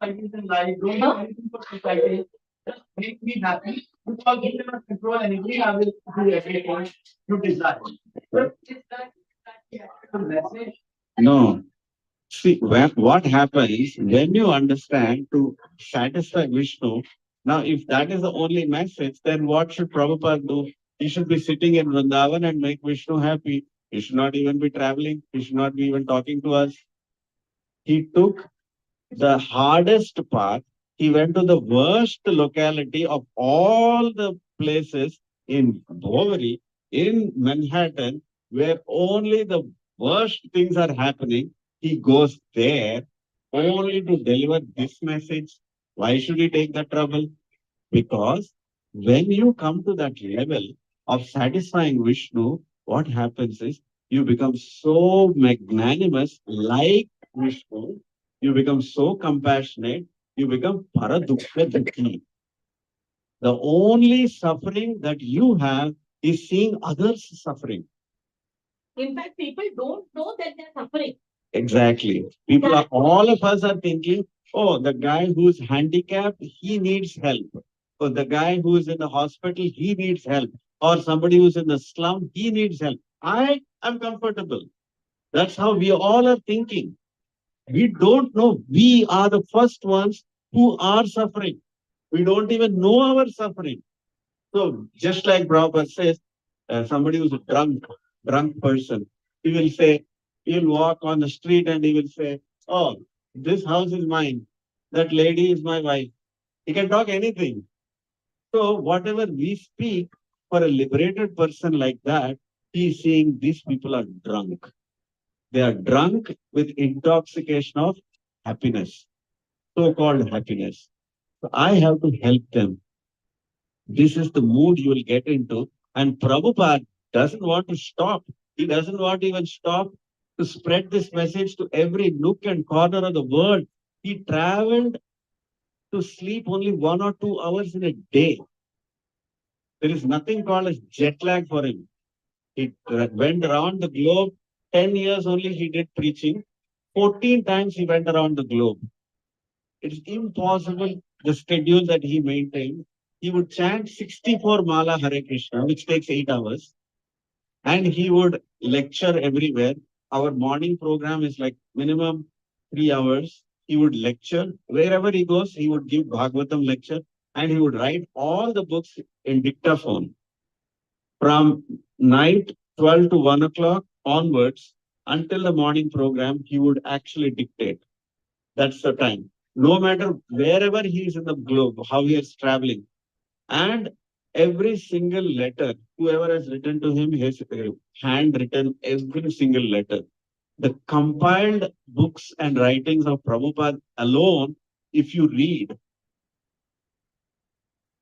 anything in life. Don't do anything for society. Just make me happy. Because you cannot control anything. I will do everything you desire. But is that a message? No. See, what happens when you understand to satisfy Vishnu? Now, if that is the only message, then what should Prabhupada do? He should be sitting in Vrindavan and make Vishnu happy. He should not even be traveling. He should not be even talking to us. He took the hardest path. He went to the worst locality of all the places in Bovary, in Manhattan, where only the worst things are happening. He goes there only to deliver this message. Why should he take the trouble? Because when you come to that level of satisfying Vishnu, what happens is you become so magnanimous like Vishnu, you become so compassionate, you become paradukha dukhi. The only suffering that you have is seeing others suffering. In fact, people don't know that they're suffering. Exactly. People are, all of us are thinking, oh, the guy who's handicapped, he needs help. Or the guy who's in the hospital, he needs help. Or somebody who's in the slum, he needs help. I am comfortable. That's how we all are thinking. We don't know. We are the first ones who are suffering. We don't even know our suffering. So just like Prabhupada says, somebody who's a drunk person, he will say, he'll walk on the street and he will say, oh, this house is mine. That lady is my wife. He can talk anything. So whatever we speak for a liberated person like that, he is saying these people are drunk. They are drunk with intoxication of happiness, so-called happiness. So I have to help them. This is the mood you will get into. And Prabhupada doesn't want to stop. He doesn't want to even stop to spread this message to every nook and corner of the world. He traveled to sleep only 1 or 2 hours in a day. There is nothing called as jet lag for him. He went around the globe. 10 years only he did preaching. 14 times he went around the globe. It's impossible the schedule that he maintained. He would chant 64 Mala Hare Krishna, which takes 8 hours, and he would lecture everywhere. Our morning program is like minimum 3 hours. He would lecture wherever he goes. He would give Bhagavatam lecture, and he would write all the books in dictaphone from night 12 to 1 o'clock onwards until the morning program. He would actually dictate. That's the time. No matter wherever he is in the globe, how he is traveling, and every single letter, whoever has written to him, has handwritten every single letter. The compiled books and writings of Prabhupada alone, if you read,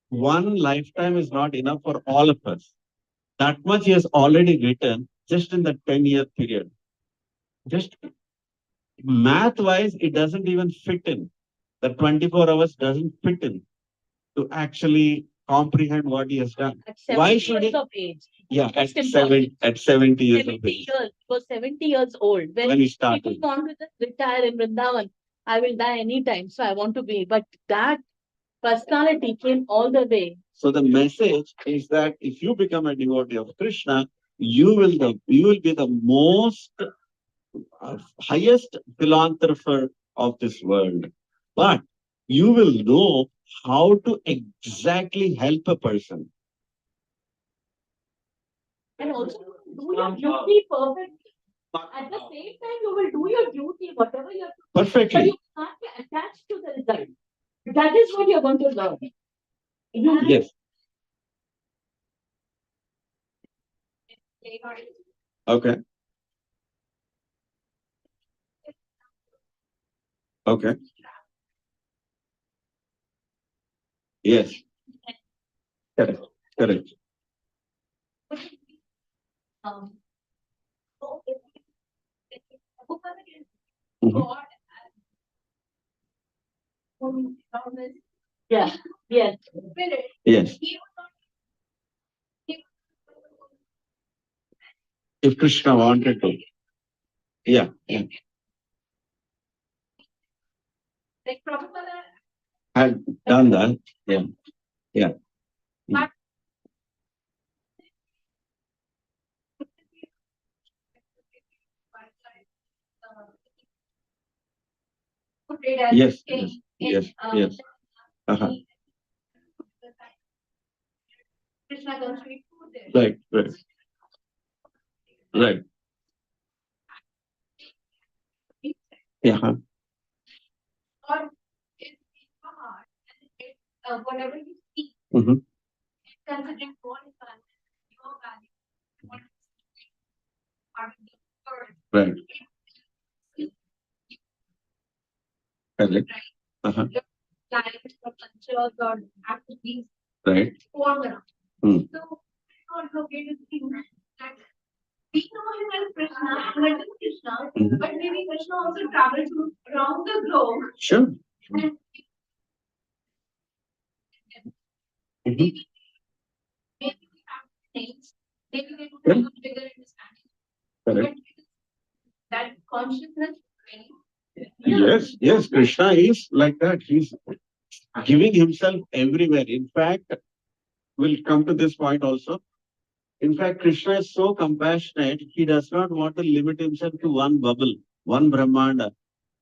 one lifetime is not enough for all of us. That much he has already written just in the 10-year period. Just math wise, it doesn't even fit in. The 24 hours doesn't fit in to actually comprehend what he has done. At Why 70 should years he? of age. Yeah, That's at important. 70 years of 70 age, years, he was 70 years old. when When he people started. want to just retire in Vrindavan, I will die anytime, so I want to be. But that personality came all the way. So the message is that if you become a devotee of Krishna, you will be the most highest philanthropist of this world. But you will know how to exactly help a person. And also do your duty perfectly. At the same time, you will do your duty, whatever you have to, but Perfectly. you can't be attached to the result. That is what you're going to learn. You Yes. Okay. Okay. Yes. Correct. Correct. Um, Mhm. yeah, yes. Yes. If Krishna wanted to. Yeah. Yeah. Like Prabhupada Had done that. Yeah. Yeah. portrayed as Yes. king Yes. in Yes. Yes. Uh-huh. Krishna comes to eat food there. Right. Right. Right. Yeah. huh. Or is in your heart and it, whatever you speak, Mhm. considering what is your value, what is part of the word, Right. Correct. Uh-huh. dialects or cultures or activities Right. form around. Hmm. So, not located in that we know him as Krishna, let him Krishna, Mhm. but maybe Krishna also travels around the globe Sure. and Mhm. maybe we have things, maybe they don't Yeah. have a bigger understanding. Correct. But that consciousness really Yes. Yes. Krishna is like that. He's giving himself everywhere. In fact, we'll come to this point also. In fact, Krishna is so compassionate, he does not want to limit himself to one bubble, one Brahmanda.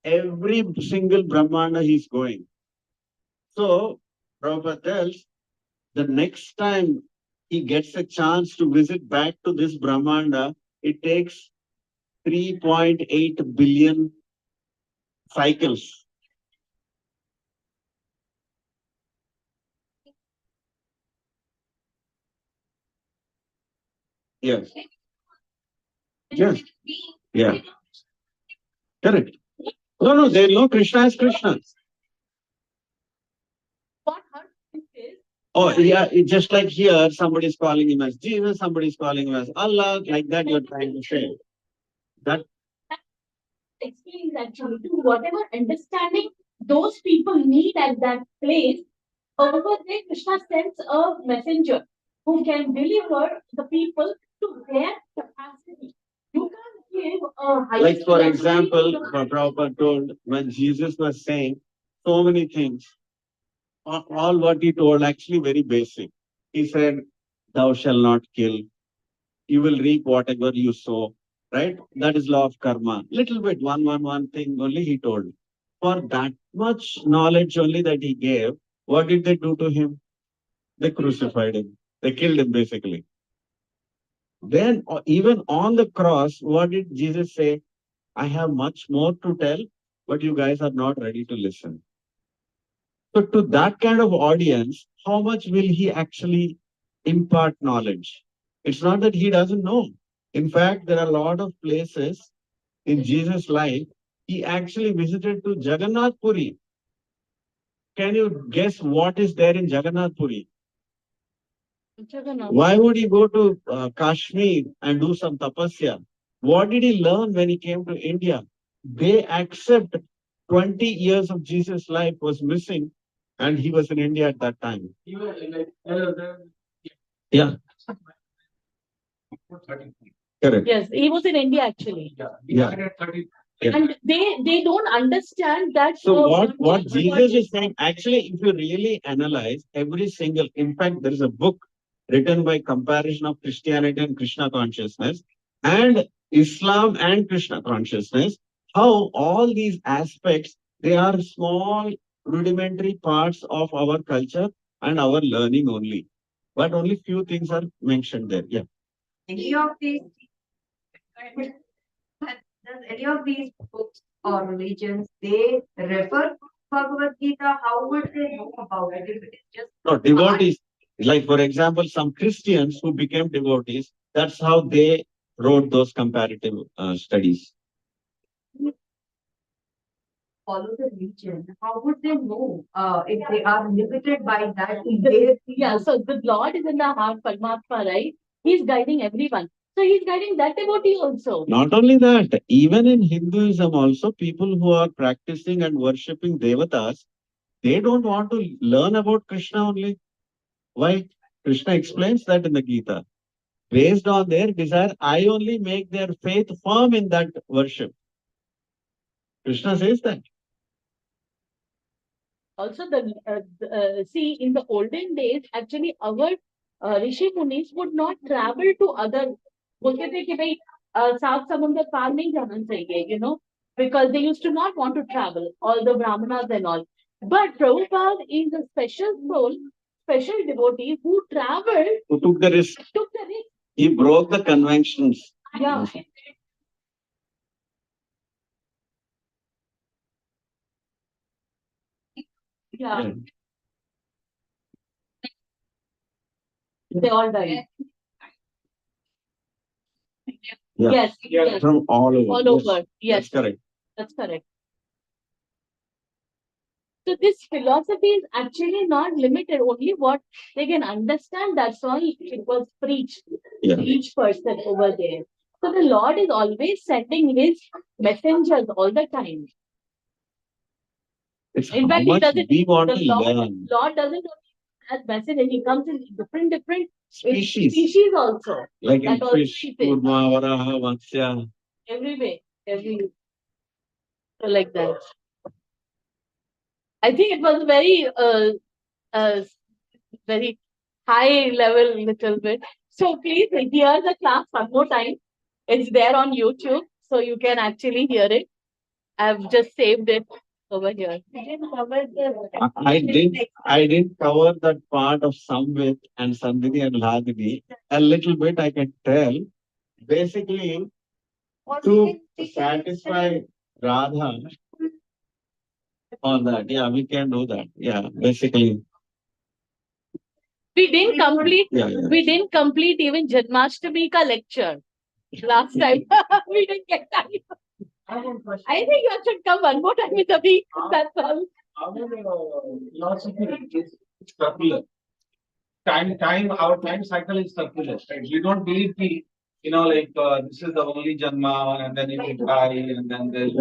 Every single Brahmanda he's going. So, Prabhupada tells, the next time he gets a chance to visit back to this Brahmanda, it takes 3.8 billion cycles. Yes. Yes. Yeah. Correct. No, no, they know Krishna is Krishna. What hurts is Oh, yeah, it's just like here, somebody's calling him as Jesus, somebody's calling him as Allah, like that you're trying to say. That explains actually to whatever understanding those people need at that place. Over there, Krishna sends a messenger who can deliver the people to their capacity. You can't give a high Like, for example, Prabhupada told when Jesus was saying so many things, all what he told actually very basic. He said, "Thou shall not kill. You will reap whatever you sow." Right? That is law of karma. Little bit, one thing only he told. For that much knowledge only that he gave, what did they do to him? They crucified him. They killed him basically. Then, even on the cross, what did Jesus say? I have much more to tell, but you guys are not ready to listen. So, to that kind of audience, how much will he actually impart knowledge? It's not that he doesn't know. In fact, there are a lot of places in Jesus' life. He actually visited to Jagannath Puri. Can you guess what is there in Jagannath Puri? Jagannath. Why would he go to Kashmir and do some tapasya? What did he learn when he came to India? They accept 20 years of Jesus' life was missing and he was in India at that time. Yeah, correct. Yes, he was in India actually. Yeah. Yeah. And they don't understand that. So what Jesus is saying, actually, if you really analyze every single, in fact, there is a book written by comparison of Christianity and Krishna consciousness and Islam and Krishna consciousness, how all these aspects, they are small rudimentary parts of our culture and our learning only. But only few things are mentioned there. Yeah. Any of these, does any of these books or religions, they refer to Bhagavad Gita? How would they know about it if it is just No, devotees, like for example, some Christians who became devotees, that's how they wrote those comparative studies. follow the religion? How would they know if they are limited by that in their Yeah, so the Lord is in the heart, Paramatma, right? He's guiding everyone. So he's guiding that devotee also. Not only that, even in Hinduism also, people who are practicing and worshipping devatas, they don't want to learn about Krishna only. Why? Krishna explains that in the Gita. Based on their desire, I only make their faith firm in that worship. Krishna says that. Also, see, in the olden days, actually, our Rishi Munis would not travel to other. बोलते थे कि भाई सात समुंदर पार नहीं जाना चाहिए, you know, because they used to not want to travel, all the Brahmanas and all. But Prabhupada is a special soul, special devotee who traveled, Who took the risk? took the risk. He broke the conventions. Yeah. Yeah. They all died. Yeah. Yes, yes, From all over. all Yes, over. Yes, that's correct. that's correct. So this philosophy is actually not limited, only what they can understand, that's why it was preached Yeah. to each person over there. So the Lord is always sending his messengers all the time. It's In how fact, he much doesn't, we want the to Lord, learn. Lord doesn't only as messenger, he comes in different Species. species also. Like in That also fish, he says. Kurma, Varaha, Matsya. Every way, so like that. I think it was very high level little bit. So please hear the class one more time. It's there on YouTube, so you can actually hear it. I've just saved it over here. I didn't cover that part of Samvit and Sandhini and Lagini. A little bit I can tell. Basically, to satisfy Radha on that. Yeah, we can do that. Yeah, basically. We didn't complete. Yeah, yeah. We didn't complete even Janmashtami ka lecture last time. We didn't get time. I think you should come one more time with the week. That's all. Our philosophy is circular. Our time cycle is circular. Right? We don't believe the this is the only Janma, and then you will die, and then there's.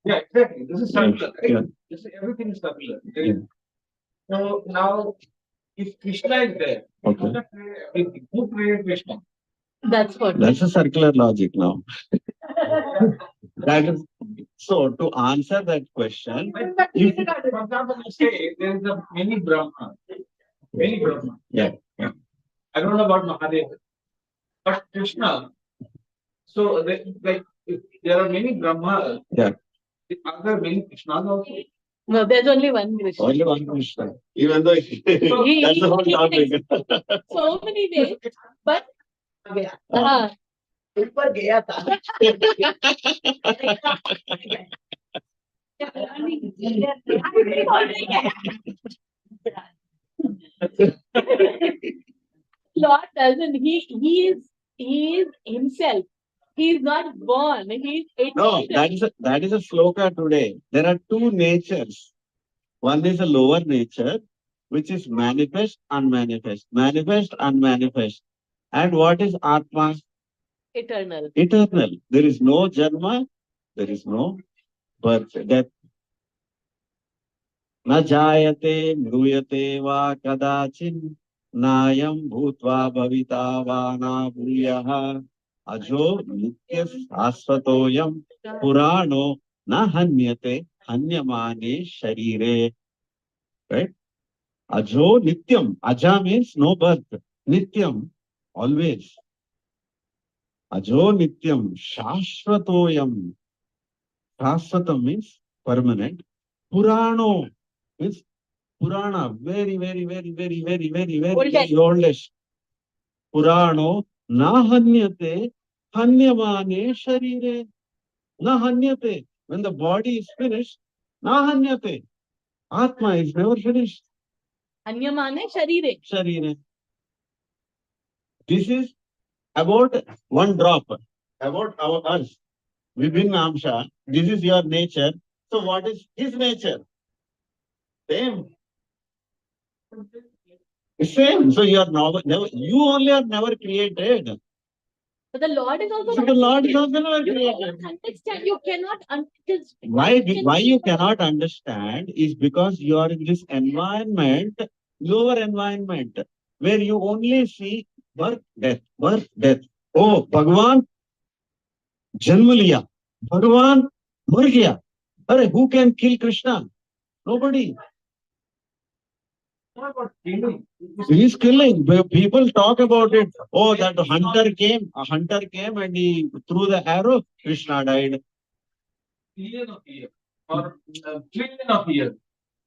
Yeah, exactly. This is circular, right? Yeah. Everything is circular. Yeah. So now, if Krishna is there, Okay. who created Krishna? That's what. That's a circular logic now. That is, so to answer that question, if, For example, you say there is a many Brahma, many Brahma. yeah, yeah. I don't know about Mahadev, but Krishna. So, if there are many Brahmas. Yeah. Are there many Krishnas also? No, there's only one Krishna. Only one Krishna. Even though that's the whole topic. So many ways, but ऊपर गया था Lord doesn't. He is himself. He is not born. He is No, eternal. that is a sloka today. There are two natures. One is a lower nature, which is manifest, unmanifest, manifest, unmanifest. And what is Atma? Eternal. Eternal. There is no Janma, there is no birth, death. न जायते म्रूयते वा कदाचिन् नायं भूत्वा भविता वा न भूयः अजो नित्यः शाश्वतोऽयं पुराणो न हन्यते हन्यमाने शरीरे. Right? Ajo nityam. Aja means no birth. Nityam, always. Ajo nityam. Shashvatoyam. Shashvatam means permanent. Purano means Purana, very, very, very, very, very, very, very, Oldest. very oldest. Purano na hanyate hanyamane sharire. Na hanyate. When the body is finished, na hanyate. Atma is never finished. Anyamane sharire. Sharire. This is about one drop, about our earth. Vibhinna Amsha. This is your nature. So what is his nature? Same. Same. So you are never, you only are never created. But the Lord is also. So the Lord is also never You created. cannot understand. You cannot understand. Why you cannot understand is because you are in this environment, lower environment, where you only see birth, death, birth, death. Oh, Bhagwan जन्म लिया भगवान मर गया अरे who can kill Krishna? Nobody. He's killing. People talk about it. Oh, that hunter came. A hunter came and he threw the arrow. Krishna died. Billion of years or trillion of years.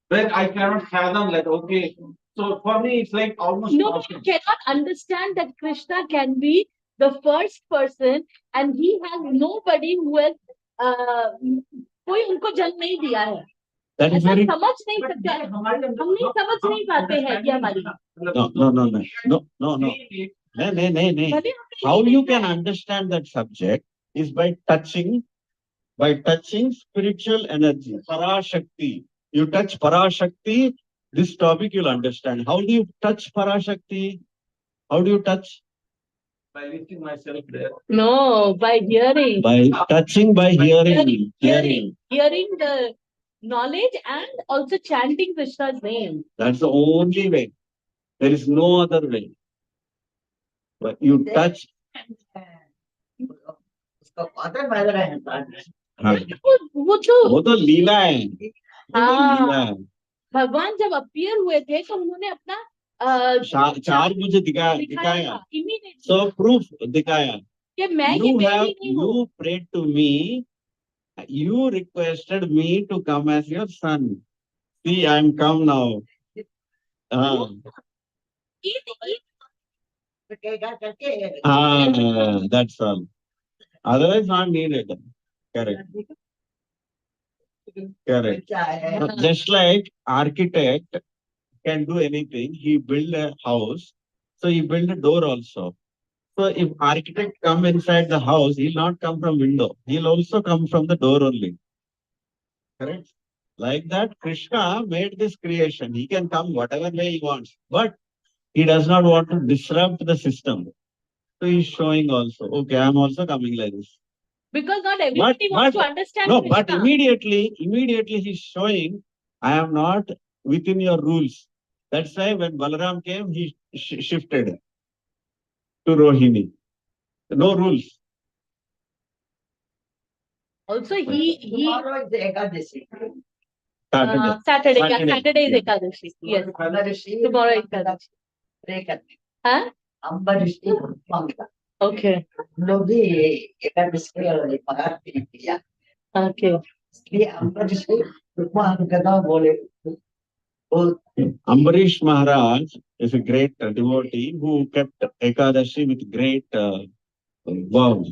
Then I cannot fathom that. Okay, so for me it's like almost. No, you cannot understand that Krishna can be the first person and he has nobody who has कोई उनको जन्म नहीं दिया है. That is ऐसा very. समझ नहीं सकते. हम नहीं समझ नहीं पाते हैं कि हमारी. No. How you can understand that subject is by touching spiritual energy, Parashakti. You touch Parashakti, this topic you'll understand. How do you touch Parashakti? How do you touch? By lifting myself there. No, by hearing. By touching, by hearing. Hearing the knowledge and also chanting Krishna's name. That's the only way. There is no other way. But you touch. उसका पात्र मैंने रहता हाँ, वो तो लीला है. लीला है. भगवान जब अपीयर हुए थे तो उन्होंने अपना चार मुझे दिखाया. immediately So proof दिखाया. कि मैं ये You have, बेबी नहीं हूँ. you prayed to me. You requested me to come as your son. See, I am come now. That's all. Otherwise, not needed. Correct. Just like architect can do anything, he build a house, so he build a door also. So if architect come inside the house, he'll not come from window. He'll also come from the door only. Correct? Like that, Krishna made this creation. He can come whatever way he wants, but he does not want to disrupt the system. So he's showing also. Okay, I'm also coming like this. Because not everybody wants to understand No, but Krishna. immediately he's showing, I am not within your rules. That's why when Balaram came, he shifted to Rohini. No rules. Also, Tomorrow is the Ekadashi. Saturday. Saturday, yeah, Saturday. Saturday is Yeah. Ekadashi. Yes. Ekadashi. Tomorrow is Ekadashi. Pray करते Huh? अंबरिशी Mangla Okay. लोग भी एकादशी और पराठी किया Okay. इसलिए अंबरिशी भगवान कदा बोले बोल Ambarish Maharaj is a great devotee who kept Ekadashi with great wow.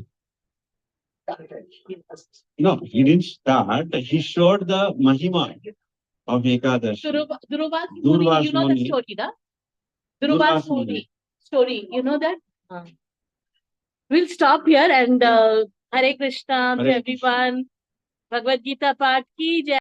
No, he didn't start. He showed the Mahima of Ekadashi. Durvas Durvas Muni, you know the Muni. story, na? Durvas Durvas Muni. Muni story, you know that? We'll stop here and Hare Krishna to Hare Krishna. everyone. Bhagavad Gita Path ki jai.